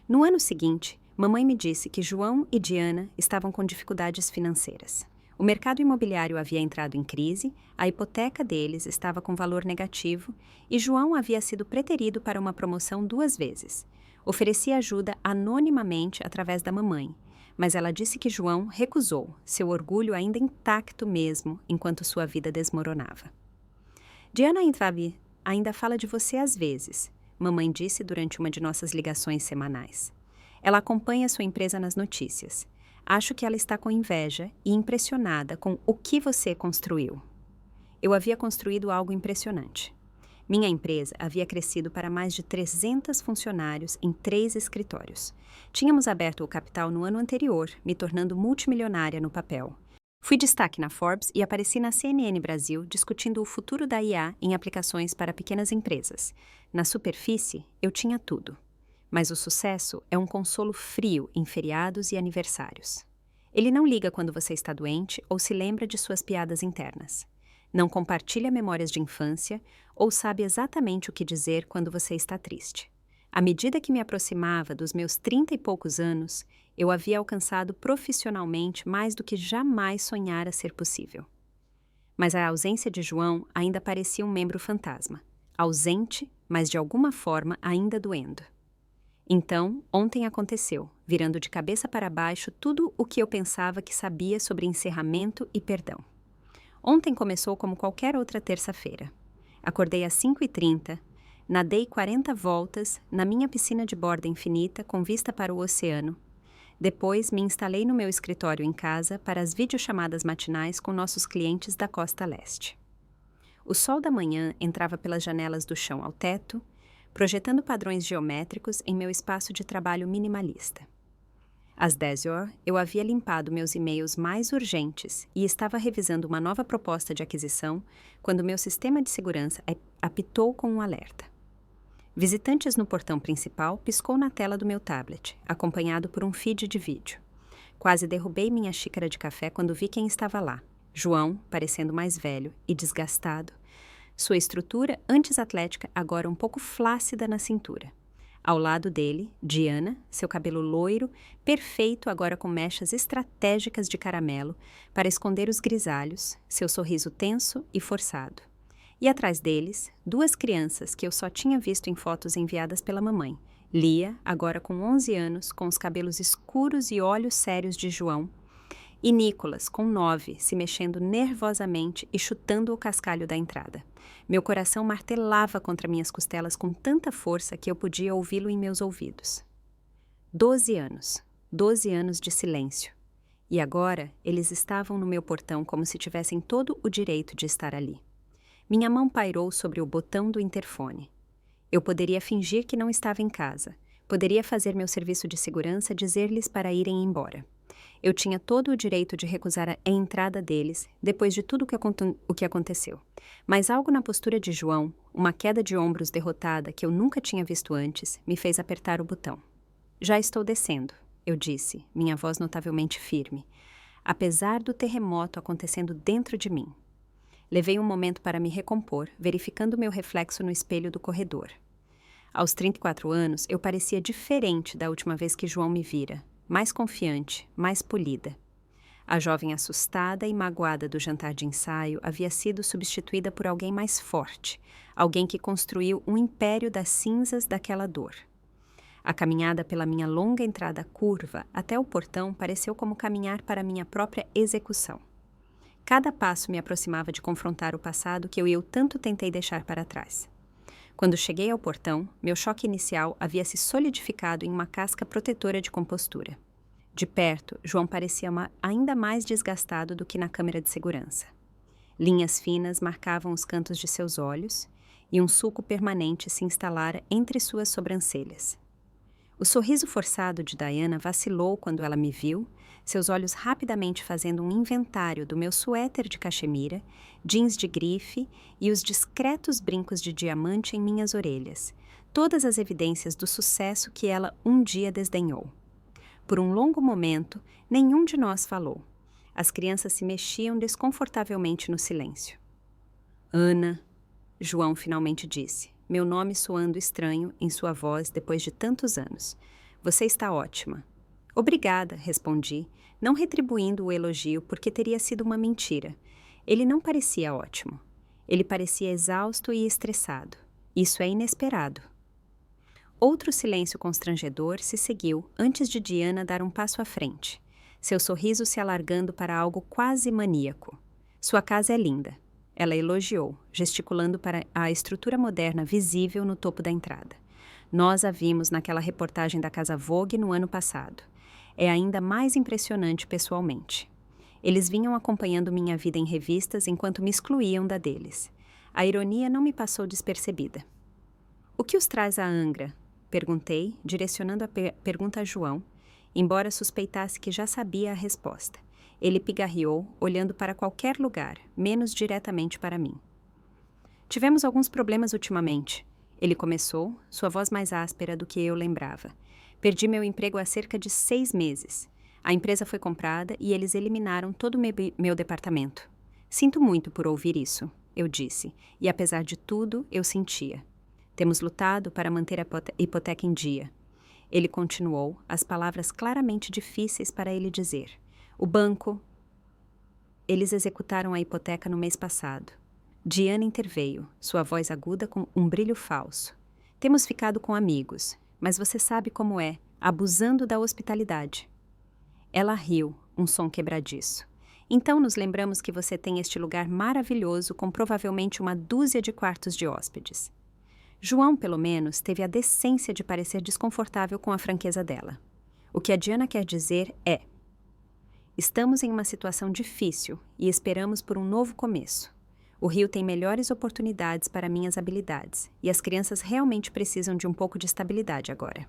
No ano seguinte, mamãe me disse que João e Diana estavam com dificuldades financeiras. O mercado imobiliário havia entrado em crise, a hipoteca deles estava com valor negativo e João havia sido preterido para uma promoção 2 vezes. Ofereci ajuda anonimamente através da mamãe, mas ela disse que João recusou, seu orgulho ainda intacto mesmo, enquanto sua vida desmoronava. Diana ainda fala de você às vezes, mamãe disse durante uma de nossas ligações semanais. Ela acompanha sua empresa nas notícias. Acho que ela está com inveja e impressionada com o que você construiu. Eu havia construído algo impressionante. Minha empresa havia crescido para mais de 300 funcionários em 3 escritórios. Tínhamos aberto o capital no ano anterior, me tornando multimilionária no papel. Fui destaque na Forbes e apareci na CNN Brasil discutindo o futuro da IA em aplicações para pequenas empresas. Na superfície, eu tinha tudo. Mas o sucesso é um consolo frio em feriados e aniversários. Ele não liga quando você está doente ou se lembra de suas piadas internas. Não compartilha memórias de infância ou sabe exatamente o que dizer quando você está triste. À medida que me aproximava dos meus 30 e poucos anos, eu havia alcançado profissionalmente mais do que jamais sonhara ser possível. Mas a ausência de João ainda parecia um membro fantasma. Ausente, mas de alguma forma ainda doendo. Então, ontem aconteceu, virando de cabeça para baixo tudo o que eu pensava que sabia sobre encerramento e perdão. Ontem começou como qualquer outra terça-feira. Acordei às 5h30, nadei 40 voltas na minha piscina de borda infinita com vista para o oceano. Depois, me instalei no meu escritório em casa para as videochamadas matinais com nossos clientes da costa leste. O sol da manhã entrava pelas janelas do chão ao teto, projetando padrões geométricos em meu espaço de trabalho minimalista. Às 10h, eu havia limpado meus e-mails mais urgentes e estava revisando uma nova proposta de aquisição quando meu sistema de segurança apitou com um alerta. Visitantes no portão principal piscou na tela do meu tablet, acompanhado por um feed de vídeo. Quase derrubei minha xícara de café quando vi quem estava lá. João, parecendo mais velho e desgastado, sua estrutura antes atlética agora um pouco flácida na cintura. Ao lado dele, Diana, seu cabelo loiro, perfeito agora com mechas estratégicas de caramelo para esconder os grisalhos, seu sorriso tenso e forçado. E atrás deles, 2 crianças que eu só tinha visto em fotos enviadas pela mamãe. Lia, agora com 11 anos, com os cabelos escuros e olhos sérios de João, e Nicholas, com 9, se mexendo nervosamente e chutando o cascalho da entrada. Meu coração martelava contra minhas costelas com tanta força que eu podia ouvi-lo em meus ouvidos. 12 anos. 12 anos de silêncio. E agora eles estavam no meu portão como se tivessem todo o direito de estar ali. Minha mão pairou sobre o botão do interfone. Eu poderia fingir que não estava em casa. Poderia fazer meu serviço de segurança dizer-lhes para irem embora. Eu tinha todo o direito de recusar a entrada deles, depois de tudo o que aconteceu. Mas algo na postura de João, uma queda de ombros derrotada que eu nunca tinha visto antes, me fez apertar o botão. Já estou descendo, eu disse, minha voz notavelmente firme, apesar do terremoto acontecendo dentro de mim. Levei um momento para me recompor, verificando meu reflexo no espelho do corredor. Aos 34 anos, eu parecia diferente da última vez que João me vira. Mais confiante, mais polida. A jovem assustada e magoada do jantar de ensaio havia sido substituída por alguém mais forte, alguém que construiu um império das cinzas daquela dor. A caminhada pela minha longa entrada curva até o portão pareceu como caminhar para minha própria execução. Cada passo me aproximava de confrontar o passado que eu tanto tentei deixar para trás. Quando cheguei ao portão, meu choque inicial havia se solidificado em uma casca protetora de compostura. De perto, João parecia ainda mais desgastado do que na câmera de segurança. Linhas finas marcavam os cantos de seus olhos e um sulco permanente se instalara entre suas sobrancelhas. O sorriso forçado de Diana vacilou quando ela me viu, seus olhos rapidamente fazendo um inventário do meu suéter de cachemira, jeans de grife e os discretos brincos de diamante em minhas orelhas, todas as evidências do sucesso que ela um dia desdenhou. Por um longo momento, nenhum de nós falou. As crianças se mexiam desconfortavelmente no silêncio. Ana, João finalmente disse, meu nome soando estranho em sua voz depois de tantos anos. Você está ótima. Obrigada, respondi, não retribuindo o elogio porque teria sido uma mentira. Ele não parecia ótimo. Ele parecia exausto e estressado. Isso é inesperado. Outro silêncio constrangedor se seguiu antes de Diana dar um passo à frente, seu sorriso se alargando para algo quase maníaco. Sua casa é linda. Ela elogiou, gesticulando para a estrutura moderna visível no topo da entrada. Nós a vimos naquela reportagem da Casa Vogue no ano passado. É ainda mais impressionante pessoalmente. Eles vinham acompanhando minha vida em revistas enquanto me excluíam da deles. A ironia não me passou despercebida. O que os traz a Angra? Perguntei, direcionando a pergunta a João, embora suspeitasse que já sabia a resposta. Ele pigarreou, olhando para qualquer lugar, menos diretamente para mim. Tivemos alguns problemas ultimamente. Ele começou, sua voz mais áspera do que eu lembrava. Perdi meu emprego há cerca de 6 meses. A empresa foi comprada e eles eliminaram todo o meu departamento. Sinto muito por ouvir isso, eu disse, e apesar de tudo, eu sentia. Temos lutado para manter a hipoteca em dia. Ele continuou, as palavras claramente difíceis para ele dizer. O banco... Eles executaram a hipoteca no mês passado. Diana interveio, sua voz aguda com um brilho falso. Temos ficado com amigos, mas você sabe como é, abusando da hospitalidade. Ela riu, um som quebradiço. Então nos lembramos que você tem este lugar maravilhoso com provavelmente uma dúzia de quartos de hóspedes. João, pelo menos, teve a decência de parecer desconfortável com a franqueza dela. O que a Diana quer dizer é: estamos em uma situação difícil e esperamos por um novo começo. O Rio tem melhores oportunidades para minhas habilidades e as crianças realmente precisam de um pouco de estabilidade agora.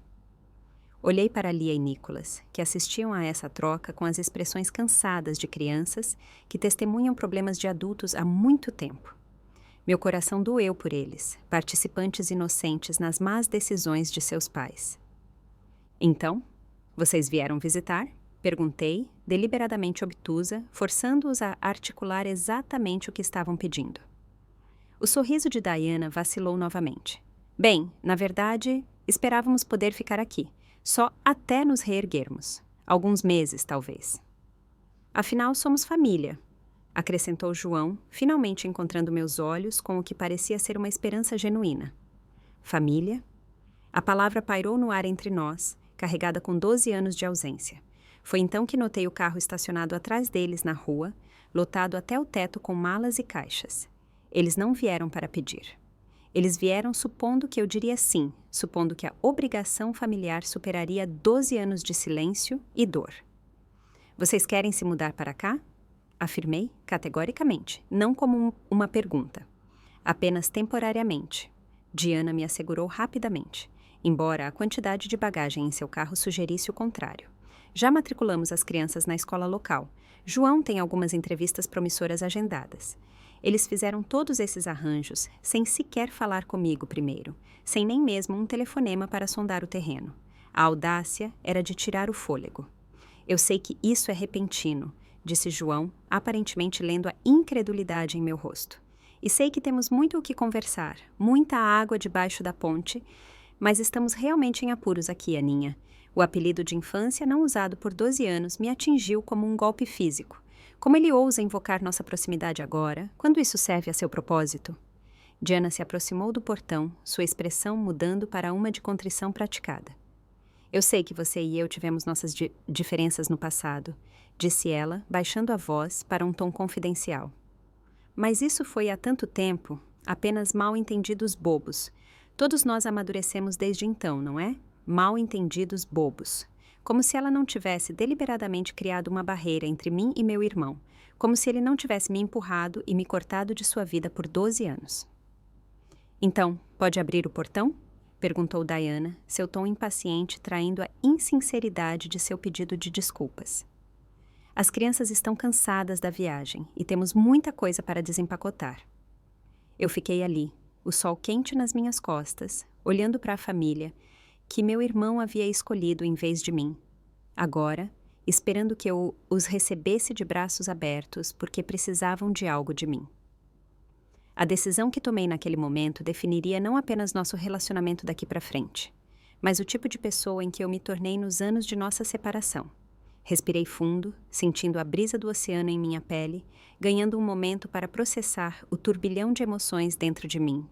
Olhei para Lia e Nicholas, que assistiam a essa troca com as expressões cansadas de crianças que testemunham problemas de adultos há muito tempo. Meu coração doeu por eles, participantes inocentes nas más decisões de seus pais. Então, vocês vieram visitar? Perguntei, deliberadamente obtusa, forçando-os a articular exatamente o que estavam pedindo. O sorriso de Diana vacilou novamente. Bem, na verdade, esperávamos poder ficar aqui, só até nos reerguermos. Alguns meses, talvez. Afinal, somos família, acrescentou João, finalmente encontrando meus olhos com o que parecia ser uma esperança genuína. Família? A palavra pairou no ar entre nós, carregada com 12 anos de ausência. Foi então que notei o carro estacionado atrás deles na rua, lotado até o teto com malas e caixas. Eles não vieram para pedir. Eles vieram supondo que eu diria sim, supondo que a obrigação familiar superaria 12 anos de silêncio e dor. Vocês querem se mudar para cá? Afirmei, categoricamente, não como uma pergunta. Apenas temporariamente. Diana me assegurou rapidamente, embora a quantidade de bagagem em seu carro sugerisse o contrário. Já matriculamos as crianças na escola local. João tem algumas entrevistas promissoras agendadas. Eles fizeram todos esses arranjos sem sequer falar comigo primeiro, sem nem mesmo um telefonema para sondar o terreno. A audácia era de tirar o fôlego. Eu sei que isso é repentino, disse João, aparentemente lendo a incredulidade em meu rosto. E sei que temos muito o que conversar, muita água debaixo da ponte, mas estamos realmente em apuros aqui, Aninha. O apelido de infância não usado por 12 anos me atingiu como um golpe físico. Como ele ousa invocar nossa proximidade agora, quando isso serve a seu propósito? Diana se aproximou do portão, sua expressão mudando para uma de contrição praticada. Eu sei que você e eu tivemos nossas diferenças no passado, disse ela, baixando a voz para um tom confidencial. Mas isso foi há tanto tempo, apenas mal-entendidos bobos. Todos nós amadurecemos desde então, não é? Mal-entendidos bobos. como se ela não tivesse deliberadamente criado uma barreira entre mim e meu irmão, como se ele não tivesse me empurrado e me cortado de sua vida por 12 anos. Então, pode abrir o portão? Perguntou Diana, seu tom impaciente traindo a insinceridade de seu pedido de desculpas. As crianças estão cansadas da viagem e temos muita coisa para desempacotar. Eu fiquei ali, o sol quente nas minhas costas, olhando para a família que meu irmão havia escolhido em vez de mim. Agora, esperando que eu os recebesse de braços abertos porque precisavam de algo de mim. A decisão que tomei naquele momento definiria não apenas nosso relacionamento daqui para frente, mas o tipo de pessoa em que eu me tornei nos anos de nossa separação. Respirei fundo, sentindo a brisa do oceano em minha pele, ganhando um momento para processar o turbilhão de emoções dentro de mim.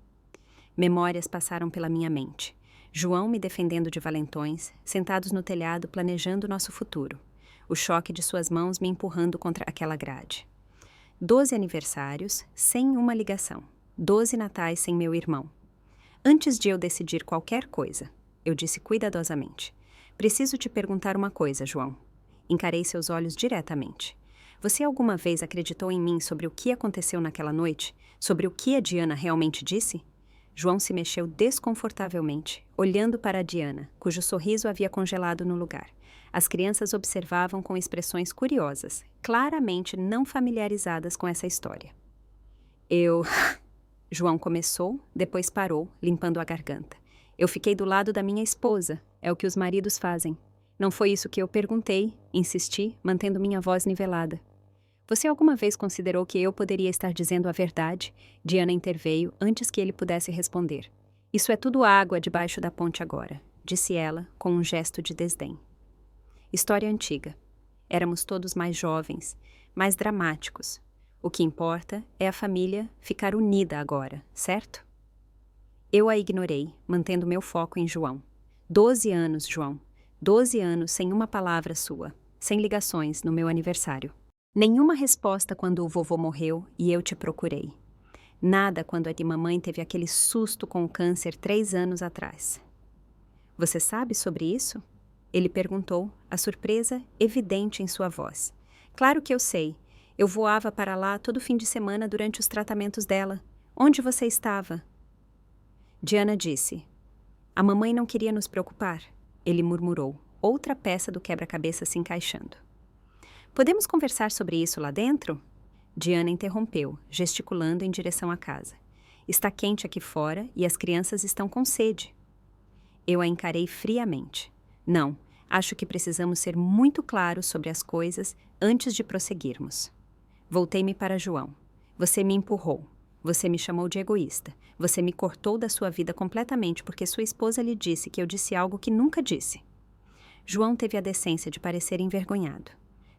Memórias passaram pela minha mente. João me defendendo de valentões, sentados no telhado planejando nosso futuro. O choque de suas mãos me empurrando contra aquela grade. 12 aniversários, sem uma ligação. 12 natais sem meu irmão. Antes de eu decidir qualquer coisa, eu disse cuidadosamente: preciso te perguntar uma coisa, João. Encarei seus olhos diretamente. Você alguma vez acreditou em mim sobre o que aconteceu naquela noite? Sobre o que a Diana realmente disse? João se mexeu desconfortavelmente, olhando para a Diana, cujo sorriso havia congelado no lugar. As crianças observavam com expressões curiosas, claramente não familiarizadas com essa história. João começou, depois parou, limpando a garganta. Eu fiquei do lado da minha esposa, é o que os maridos fazem. Não foi isso que eu perguntei, insisti, mantendo minha voz nivelada. Você alguma vez considerou que eu poderia estar dizendo a verdade? Diana interveio antes que ele pudesse responder. Isso é tudo água debaixo da ponte agora, disse ela, com um gesto de desdém. História antiga. Éramos todos mais jovens, mais dramáticos. O que importa é a família ficar unida agora, certo? Eu a ignorei, mantendo meu foco em João. 12 anos, João. 12 anos sem uma palavra sua, sem ligações no meu aniversário. Nenhuma resposta quando o vovô morreu e eu te procurei. Nada quando a de mamãe teve aquele susto com o câncer 3 anos atrás. Você sabe sobre isso? Ele perguntou, a surpresa evidente em sua voz. Claro que eu sei. Eu voava para lá todo fim de semana durante os tratamentos dela. Onde você estava? Diana disse. A mamãe não queria nos preocupar. Ele murmurou, outra peça do quebra-cabeça se encaixando. Podemos conversar sobre isso lá dentro? Diana interrompeu, gesticulando em direção à casa. Está quente aqui fora e as crianças estão com sede. Eu a encarei friamente. Não, acho que precisamos ser muito claros sobre as coisas antes de prosseguirmos. Voltei-me para João. Você me empurrou. Você me chamou de egoísta. Você me cortou da sua vida completamente porque sua esposa lhe disse que eu disse algo que nunca disse. João teve a decência de parecer envergonhado.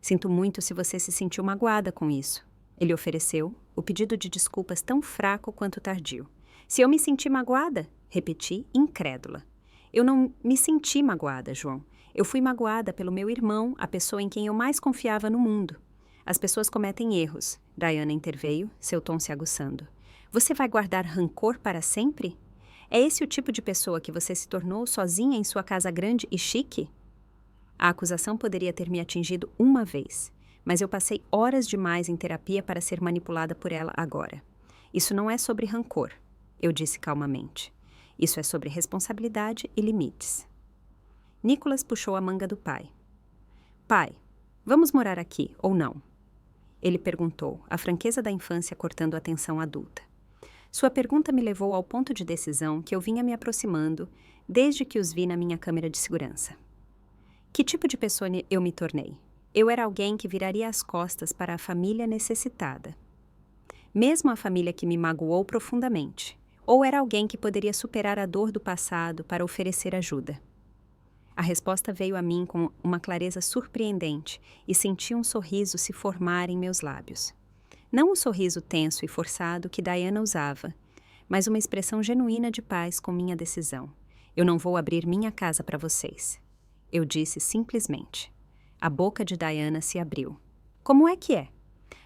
Sinto muito se você se sentiu magoada com isso. Ele ofereceu, o pedido de desculpas tão fraco quanto tardio. Se eu me senti magoada? Repeti, incrédula. Eu não me senti magoada, João. Eu fui magoada pelo meu irmão, a pessoa em quem eu mais confiava no mundo. As pessoas cometem erros. Diana interveio, seu tom se aguçando. Você vai guardar rancor para sempre? É esse o tipo de pessoa que você se tornou sozinha em sua casa grande e chique? A acusação poderia ter me atingido uma vez, mas eu passei horas demais em terapia para ser manipulada por ela agora. Isso não é sobre rancor, eu disse calmamente. Isso é sobre responsabilidade e limites. Nicholas puxou a manga do pai. Pai, vamos morar aqui ou não? Ele perguntou, a franqueza da infância cortando a tensão adulta. Sua pergunta me levou ao ponto de decisão que eu vinha me aproximando desde que os vi na minha câmera de segurança. Que tipo de pessoa eu me tornei? Eu era alguém que viraria as costas para a família necessitada. Mesmo a família que me magoou profundamente. Ou era alguém que poderia superar a dor do passado para oferecer ajuda? A resposta veio a mim com uma clareza surpreendente e senti um sorriso se formar em meus lábios. Não o sorriso tenso e forçado que Diana usava, mas uma expressão genuína de paz com minha decisão. Eu não vou abrir minha casa para vocês. Eu disse simplesmente. A boca de Diana se abriu. Como é que é?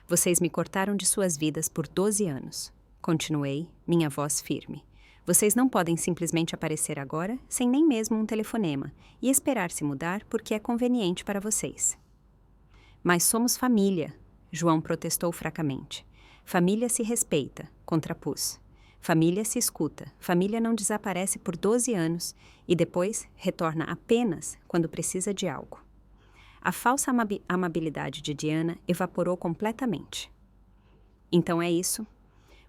Vocês me cortaram de suas vidas por 12 anos. Continuei, minha voz firme. Vocês não podem simplesmente aparecer agora, sem nem mesmo um telefonema, e esperar se mudar porque é conveniente para vocês. Mas somos família, João protestou fracamente. Família se respeita, contrapus. Família se escuta, família não desaparece por 12 anos e depois retorna apenas quando precisa de algo. A falsa amabilidade de Diana evaporou completamente. Então é isso?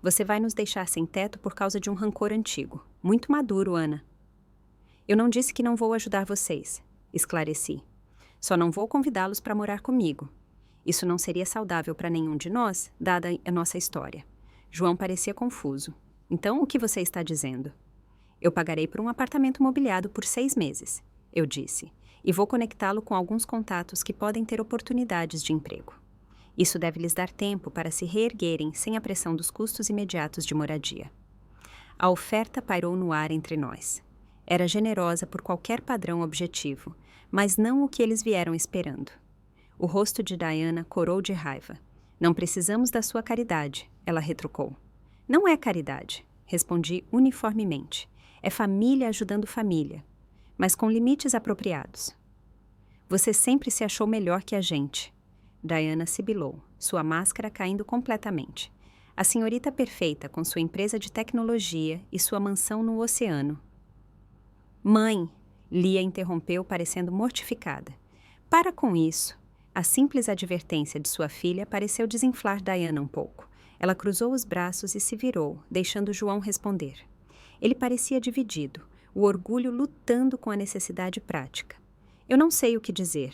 Você vai nos deixar sem teto por causa de um rancor antigo. Muito maduro, Ana. Eu não disse que não vou ajudar vocês, esclareci. Só não vou convidá-los para morar comigo. Isso não seria saudável para nenhum de nós, dada a nossa história. João parecia confuso. Então, o que você está dizendo? Eu pagarei por um apartamento mobiliado por 6 meses, eu disse, e vou conectá-lo com alguns contatos que podem ter oportunidades de emprego. Isso deve lhes dar tempo para se reerguerem sem a pressão dos custos imediatos de moradia. A oferta pairou no ar entre nós. Era generosa por qualquer padrão objetivo, mas não o que eles vieram esperando. O rosto de Diana corou de raiva. Não precisamos da sua caridade, ela retrucou. Não é caridade, respondi uniformemente. É família ajudando família, mas com limites apropriados. Você sempre se achou melhor que a gente. Diana sibilou, sua máscara caindo completamente. A senhorita perfeita com sua empresa de tecnologia e sua mansão no oceano. Mãe, Lia interrompeu parecendo mortificada. Para com isso. A simples advertência de sua filha pareceu desinflar Diana um pouco. Ela cruzou os braços e se virou, deixando João responder. Ele parecia dividido, o orgulho lutando com a necessidade prática. Eu não sei o que dizer.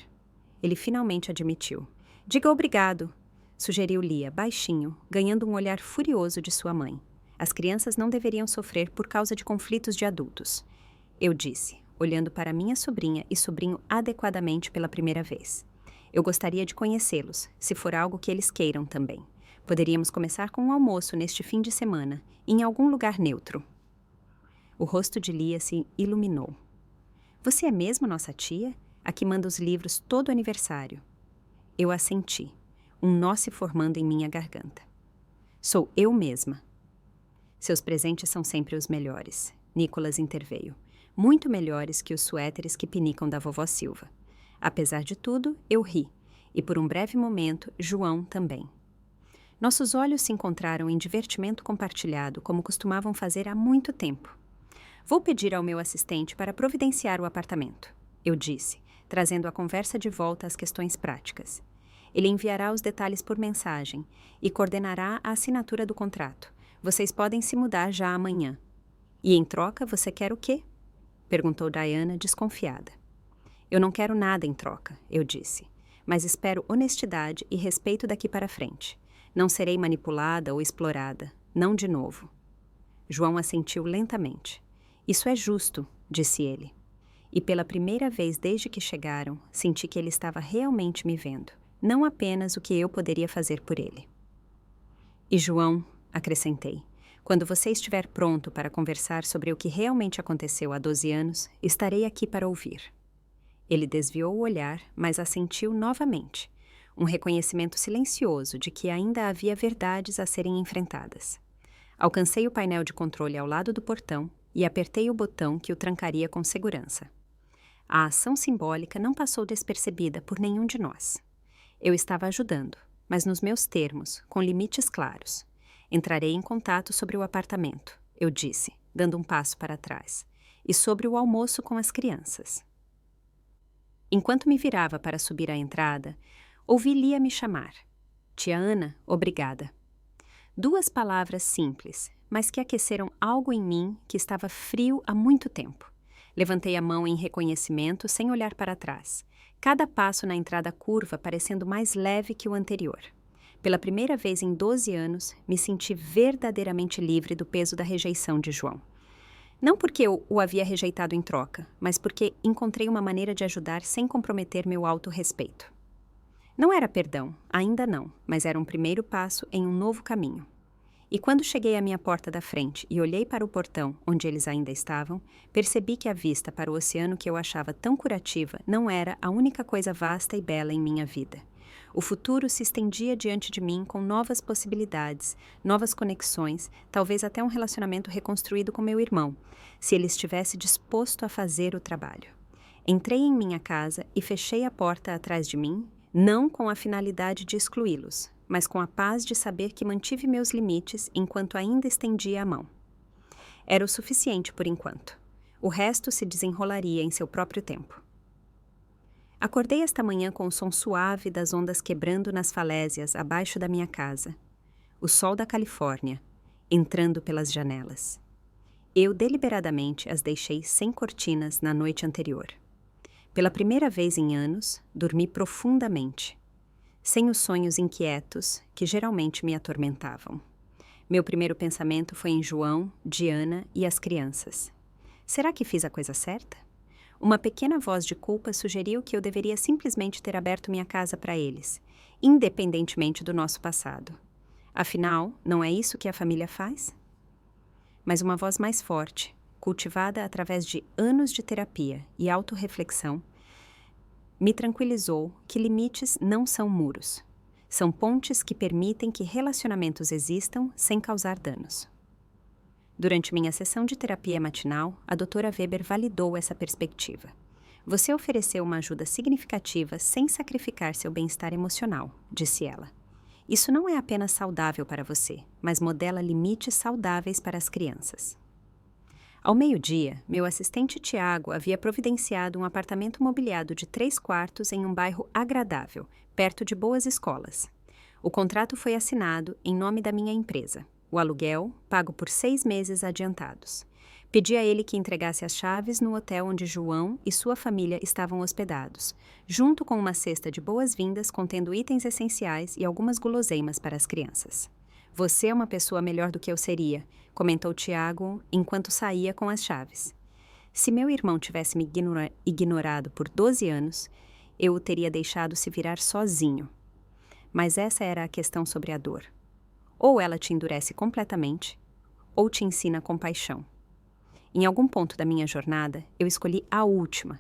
Ele finalmente admitiu. Diga obrigado, sugeriu Lia, baixinho, ganhando um olhar furioso de sua mãe. As crianças não deveriam sofrer por causa de conflitos de adultos. Eu disse, olhando para minha sobrinha e sobrinho adequadamente pela primeira vez. Eu gostaria de conhecê-los, se for algo que eles queiram também. Poderíamos começar com um almoço neste fim de semana, em algum lugar neutro. O rosto de Lia se iluminou. Você é mesmo nossa tia? A que manda os livros todo aniversário. Eu assenti, um nó se formando em minha garganta. Sou eu mesma. Seus presentes são sempre os melhores, Nicholas interveio. Muito melhores que os suéteres que pinicam da vovó Silva. Apesar de tudo, eu ri, e por um breve momento, João também. Nossos olhos se encontraram em divertimento compartilhado, como costumavam fazer há muito tempo. Vou pedir ao meu assistente para providenciar o apartamento, eu disse, trazendo a conversa de volta às questões práticas. Ele enviará os detalhes por mensagem e coordenará a assinatura do contrato. Vocês podem se mudar já amanhã. E em troca, você quer o quê? Perguntou Diana, desconfiada. Eu não quero nada em troca, eu disse, mas espero honestidade e respeito daqui para frente. Não serei manipulada ou explorada, não de novo. João assentiu lentamente. Isso é justo, disse ele. E pela primeira vez desde que chegaram, senti que ele estava realmente me vendo, não apenas o que eu poderia fazer por ele. E João, acrescentei, quando você estiver pronto para conversar sobre o que realmente aconteceu há 12 anos, estarei aqui para ouvir. Ele desviou o olhar, mas assentiu novamente, um reconhecimento silencioso de que ainda havia verdades a serem enfrentadas. Alcancei o painel de controle ao lado do portão e apertei o botão que o trancaria com segurança. A ação simbólica não passou despercebida por nenhum de nós. Eu estava ajudando, mas nos meus termos, com limites claros. Entrarei em contato sobre o apartamento, eu disse, dando um passo para trás, e sobre o almoço com as crianças. Enquanto me virava para subir a entrada, ouvi Lia me chamar. Tia Ana, obrigada. 2 palavras simples, mas que aqueceram algo em mim que estava frio há muito tempo. Levantei a mão em reconhecimento sem olhar para trás, cada passo na entrada curva parecendo mais leve que o anterior. Pela primeira vez em 12 anos, me senti verdadeiramente livre do peso da rejeição de João. Não porque eu o havia rejeitado em troca, mas porque encontrei uma maneira de ajudar sem comprometer meu autorrespeito. Não era perdão, ainda não, mas era um primeiro passo em um novo caminho. E quando cheguei à minha porta da frente e olhei para o portão, onde eles ainda estavam, percebi que a vista para o oceano que eu achava tão curativa não era a única coisa vasta e bela em minha vida. O futuro se estendia diante de mim com novas possibilidades, novas conexões, talvez até um relacionamento reconstruído com meu irmão, se ele estivesse disposto a fazer o trabalho. Entrei em minha casa e fechei a porta atrás de mim, não com a finalidade de excluí-los, mas com a paz de saber que mantive meus limites enquanto ainda estendia a mão. Era o suficiente por enquanto. O resto se desenrolaria em seu próprio tempo. Acordei esta manhã com o som suave das ondas quebrando nas falésias abaixo da minha casa. O sol da Califórnia, entrando pelas janelas. Eu deliberadamente as deixei sem cortinas na noite anterior. Pela primeira vez em anos, dormi profundamente, sem os sonhos inquietos que geralmente me atormentavam. Meu primeiro pensamento foi em João, Diana e as crianças. Será que fiz a coisa certa? Uma pequena voz de culpa sugeriu que eu deveria simplesmente ter aberto minha casa para eles, independentemente do nosso passado. Afinal, não é isso que a família faz? Mas uma voz mais forte, cultivada através de anos de terapia e autorreflexão, me tranquilizou que limites não são muros. São pontes que permitem que relacionamentos existam sem causar danos. Durante minha sessão de terapia matinal, a doutora Weber validou essa perspectiva. Você ofereceu uma ajuda significativa sem sacrificar seu bem-estar emocional, disse ela. Isso não é apenas saudável para você, mas modela limites saudáveis para as crianças. Ao meio-dia, meu assistente Tiago havia providenciado um apartamento mobiliado de 3 quartos em um bairro agradável, perto de boas escolas. O contrato foi assinado em nome da minha empresa. O aluguel, pago por 6 meses adiantados. Pedi a ele que entregasse as chaves no hotel onde João e sua família estavam hospedados, junto com uma cesta de boas-vindas contendo itens essenciais e algumas guloseimas para as crianças. Você é uma pessoa melhor do que eu seria, comentou Tiago enquanto saía com as chaves. Se meu irmão tivesse me ignorado por 12 anos, eu o teria deixado se virar sozinho. Mas essa era a questão sobre a dor. Ou ela te endurece completamente, ou te ensina compaixão. Em algum ponto da minha jornada, eu escolhi a última,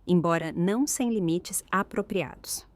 embora não sem limites apropriados.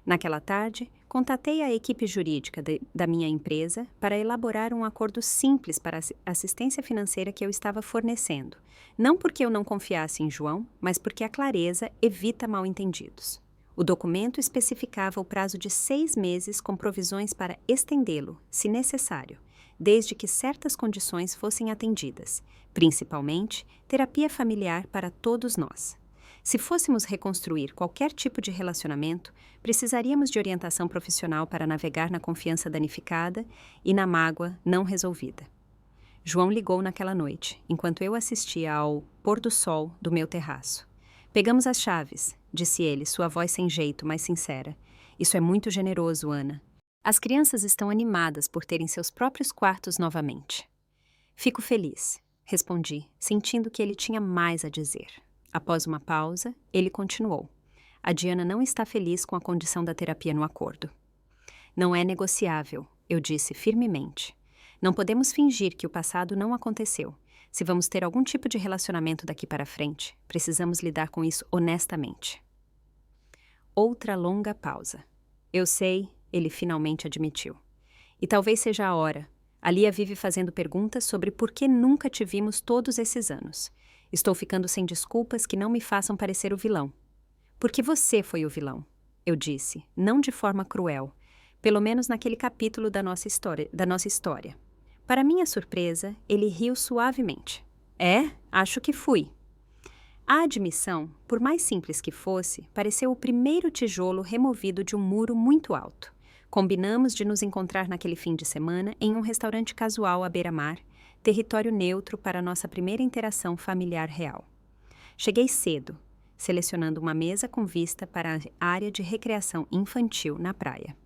Naquela tarde, contatei a equipe jurídica da minha empresa para elaborar um acordo simples para a assistência financeira que eu estava fornecendo, não porque eu não confiasse em João, mas porque a clareza evita mal-entendidos. O documento especificava o prazo de 6 meses com provisões para estendê-lo, se necessário, desde que certas condições fossem atendidas, principalmente terapia familiar para todos nós. Se fôssemos reconstruir qualquer tipo de relacionamento, precisaríamos de orientação profissional para navegar na confiança danificada e na mágoa não resolvida. João ligou naquela noite, enquanto eu assistia ao pôr do sol do meu terraço. Pegamos as chaves, disse ele, sua voz sem jeito, mas sincera. Isso é muito generoso, Ana. As crianças estão animadas por terem seus próprios quartos novamente. Fico feliz, respondi, sentindo que ele tinha mais a dizer. Após uma pausa, ele continuou. A Diana não está feliz com a condição da terapia no acordo. Não é negociável, eu disse firmemente. Não podemos fingir que o passado não aconteceu. Se vamos ter algum tipo de relacionamento daqui para frente, precisamos lidar com isso honestamente. Outra longa pausa. Eu sei, ele finalmente admitiu. E talvez seja a hora. A Lia vive fazendo perguntas sobre por que nunca te vimos todos esses anos. Estou ficando sem desculpas que não me façam parecer o vilão. Porque você foi o vilão, eu disse, não de forma cruel, pelo menos naquele capítulo da nossa história. Para minha surpresa, ele riu suavemente. É, acho que fui. A admissão, por mais simples que fosse, pareceu o primeiro tijolo removido de um muro muito alto. Combinamos de nos encontrar naquele fim de semana em um restaurante casual à beira-mar, território neutro para nossa primeira interação familiar real. Cheguei cedo, selecionando uma mesa com vista para a área de recreação infantil na praia.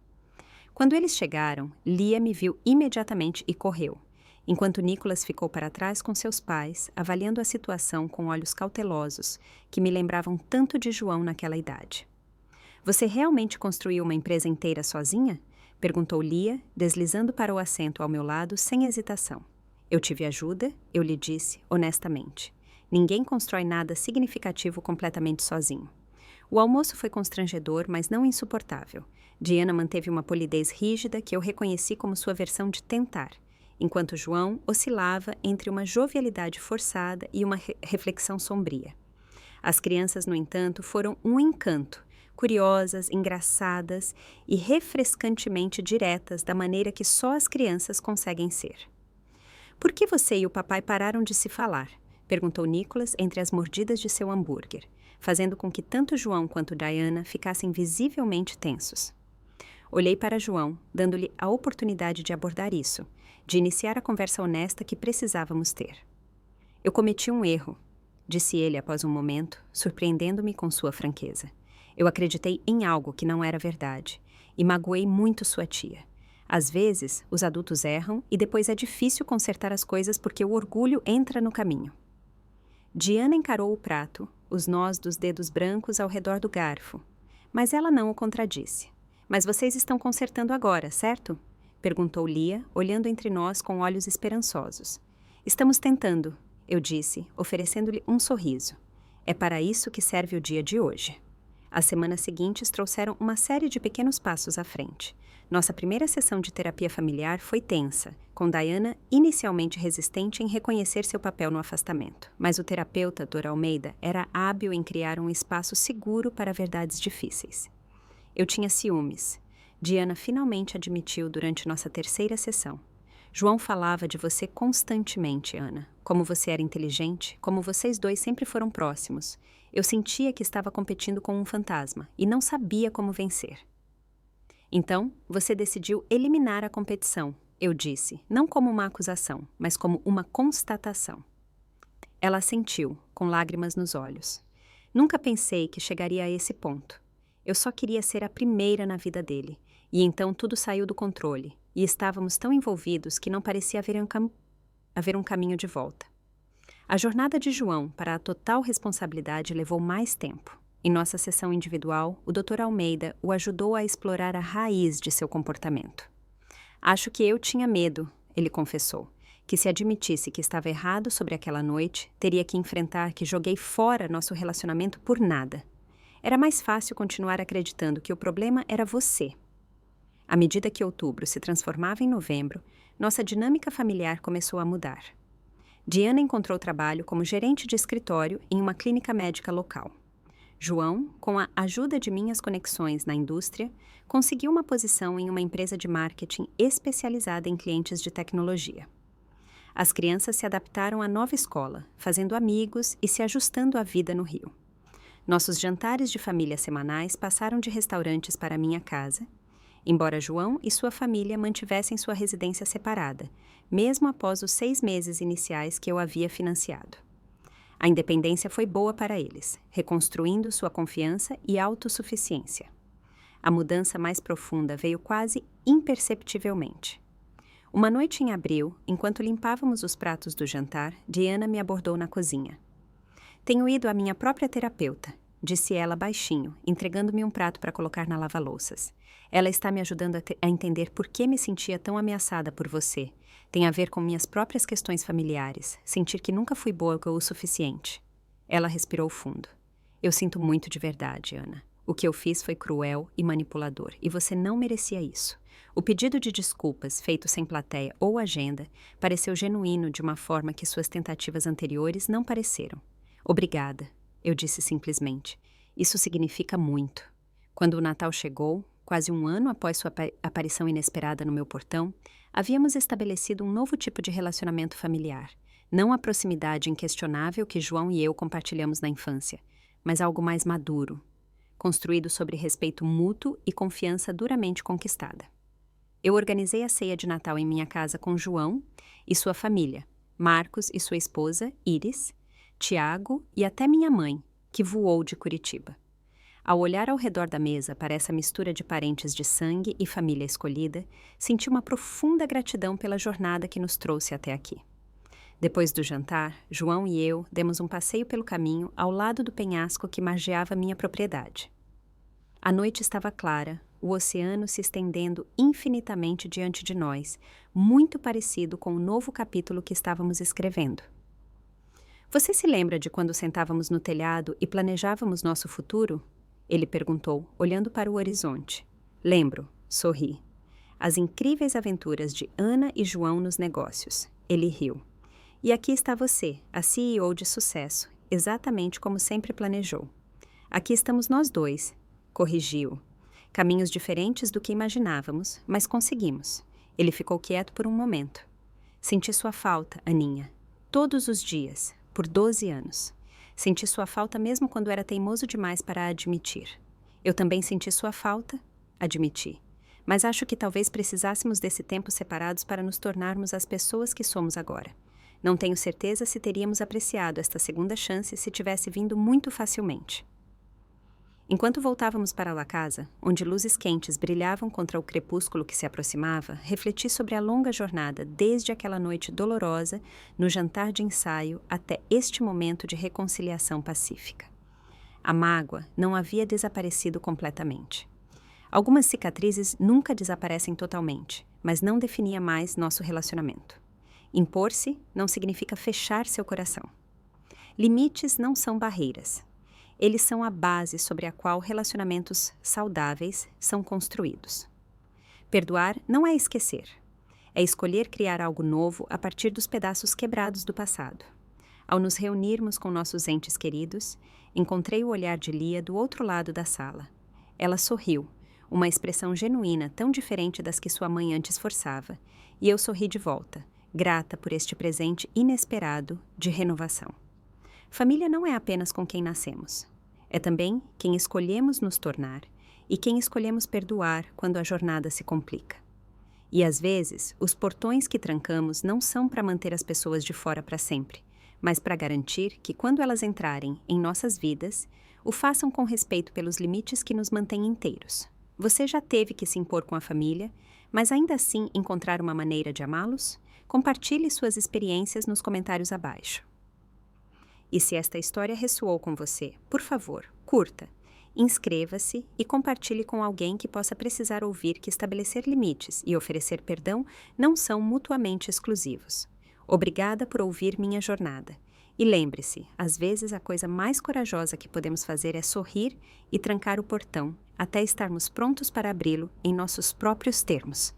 Quando eles chegaram, Lia me viu imediatamente e correu, enquanto Nicholas ficou para trás com seus pais, avaliando a situação com olhos cautelosos, que me lembravam tanto de João naquela idade. Você realmente construiu uma empresa inteira sozinha? Perguntou Lia, deslizando para o assento ao meu lado sem hesitação. Eu tive ajuda, eu lhe disse, honestamente. Ninguém constrói nada significativo completamente sozinho. O almoço foi constrangedor, mas não insuportável. Diana manteve uma polidez rígida que eu reconheci como sua versão de tentar, enquanto João oscilava entre uma jovialidade forçada e uma reflexão sombria. As crianças, no entanto, foram um encanto, curiosas, engraçadas e refrescantemente diretas da maneira que só as crianças conseguem ser. "Por que você e o papai pararam de se falar?" perguntou Nicholas entre as mordidas de seu hambúrguer, fazendo com que tanto João quanto Diana ficassem visivelmente tensos. Olhei para João, dando-lhe a oportunidade de abordar isso, de iniciar a conversa honesta que precisávamos ter. "Eu cometi um erro", disse ele após um momento, surpreendendo-me com sua franqueza. "Eu acreditei em algo que não era verdade, e magoei muito sua tia. Às vezes, os adultos erram e depois é difícil consertar as coisas porque o orgulho entra no caminho." Diana encarou o prato, os nós dos dedos brancos ao redor do garfo, mas ela não o contradisse. "Mas vocês estão consertando agora, certo?" perguntou Lia, olhando entre nós com olhos esperançosos. "Estamos tentando", eu disse, oferecendo-lhe um sorriso. "É para isso que serve o dia de hoje." As semanas seguintes trouxeram uma série de pequenos passos à frente. Nossa primeira sessão de terapia familiar foi tensa, com Diana inicialmente resistente em reconhecer seu papel no afastamento. Mas o terapeuta, Dr. Almeida, era hábil em criar um espaço seguro para verdades difíceis. Eu tinha ciúmes. Diana finalmente admitiu durante nossa terceira sessão. "João falava de você constantemente, Ana. Como você era inteligente, como vocês dois sempre foram próximos. Eu sentia que estava competindo com um fantasma e não sabia como vencer." "Então, você decidiu eliminar a competição", eu disse, não como uma acusação, mas como uma constatação. Ela assentiu, com lágrimas nos olhos. "Nunca pensei que chegaria a esse ponto. Eu só queria ser a primeira na vida dele, e então tudo saiu do controle, e estávamos tão envolvidos que não parecia haver um caminho de volta." A jornada de João para a total responsabilidade levou mais tempo. Em nossa sessão individual, o Dr. Almeida o ajudou a explorar a raiz de seu comportamento. "Acho que eu tinha medo", ele confessou, "que se admitisse que estava errado sobre aquela noite, teria que enfrentar que joguei fora nosso relacionamento por nada. Era mais fácil continuar acreditando que o problema era você." À medida que outubro se transformava em novembro, nossa dinâmica familiar começou a mudar. Diana encontrou trabalho como gerente de escritório em uma clínica médica local. João, com a ajuda de minhas conexões na indústria, conseguiu uma posição em uma empresa de marketing especializada em clientes de tecnologia. As crianças se adaptaram à nova escola, fazendo amigos e se ajustando à vida no Rio. Nossos jantares de família semanais passaram de restaurantes para minha casa, embora João e sua família mantivessem sua residência separada, mesmo após os 6 meses iniciais que eu havia financiado. A independência foi boa para eles, reconstruindo sua confiança e autossuficiência. A mudança mais profunda veio quase imperceptivelmente. Uma noite em abril, enquanto limpávamos os pratos do jantar, Diana me abordou na cozinha. "Tenho ido à minha própria terapeuta", disse ela baixinho, entregando-me um prato para colocar na lava-louças. "Ela está me ajudando a entender por que me sentia tão ameaçada por você. Tem a ver com minhas próprias questões familiares, sentir que nunca fui boa o suficiente." Ela respirou fundo. "Eu sinto muito de verdade, Ana. O que eu fiz foi cruel e manipulador, e você não merecia isso. O pedido de desculpas, feito sem plateia ou agenda, pareceu genuíno de uma forma que suas tentativas anteriores não pareceram. Obrigada", eu disse simplesmente. "Isso significa muito." Quando o Natal chegou, quase um ano após sua aparição inesperada no meu portão, havíamos estabelecido um novo tipo de relacionamento familiar. Não a proximidade inquestionável que João e eu compartilhamos na infância, mas algo mais maduro, construído sobre respeito mútuo e confiança duramente conquistada. Eu organizei a ceia de Natal em minha casa com João e sua família, Marcos e sua esposa, Iris, Tiago e até minha mãe, que voou de Curitiba. Ao olhar ao redor da mesa para essa mistura de parentes de sangue e família escolhida, senti uma profunda gratidão pela jornada que nos trouxe até aqui. Depois do jantar, João e eu demos um passeio pelo caminho ao lado do penhasco que margeava minha propriedade. A noite estava clara, o oceano se estendendo infinitamente diante de nós, muito parecido com o novo capítulo que estávamos escrevendo. "Você se lembra de quando sentávamos no telhado e planejávamos nosso futuro?" Ele perguntou, olhando para o horizonte. Lembro, sorri. As incríveis aventuras de Ana e João nos negócios. Ele riu. E aqui está você, a CEO de sucesso, exatamente como sempre planejou. Aqui estamos nós dois, corrigiu. Caminhos diferentes do que imaginávamos, mas conseguimos. Ele ficou quieto por um momento. Senti sua falta, Aninha. Todos os dias, por 12 anos. Senti sua falta mesmo quando era teimoso demais para a admitir. Eu também senti sua falta, admiti. Mas acho que talvez precisássemos desse tempo separados para nos tornarmos as pessoas que somos agora. Não tenho certeza se teríamos apreciado esta segunda chance se tivesse vindo muito facilmente. Enquanto voltávamos para La Casa, onde luzes quentes brilhavam contra o crepúsculo que se aproximava, refleti sobre a longa jornada desde aquela noite dolorosa, no jantar de ensaio, até este momento de reconciliação pacífica. A mágoa não havia desaparecido completamente. Algumas cicatrizes nunca desaparecem totalmente, mas não definia mais nosso relacionamento. Impor-se não significa fechar seu coração. Limites não são barreiras. Eles são a base sobre a qual relacionamentos saudáveis são construídos. Perdoar não é esquecer. É escolher criar algo novo a partir dos pedaços quebrados do passado. Ao nos reunirmos com nossos entes queridos, encontrei o olhar de Lia do outro lado da sala. Ela sorriu, uma expressão genuína tão diferente das que sua mãe antes forçava, e eu sorri de volta, grata por este presente inesperado de renovação. Família não é apenas com quem nascemos. É também quem escolhemos nos tornar e quem escolhemos perdoar quando a jornada se complica. E às vezes, os portões que trancamos não são para manter as pessoas de fora para sempre, mas para garantir que quando elas entrarem em nossas vidas, o façam com respeito pelos limites que nos mantêm inteiros. Você já teve que se impor com a família, mas ainda assim encontrar uma maneira de amá-los? Compartilhe suas experiências nos comentários abaixo. E se esta história ressoou com você, por favor, curta, inscreva-se e compartilhe com alguém que possa precisar ouvir que estabelecer limites e oferecer perdão não são mutuamente exclusivos. Obrigada por ouvir minha jornada. E lembre-se, às vezes a coisa mais corajosa que podemos fazer é sorrir e trancar o portão até estarmos prontos para abri-lo em nossos próprios termos.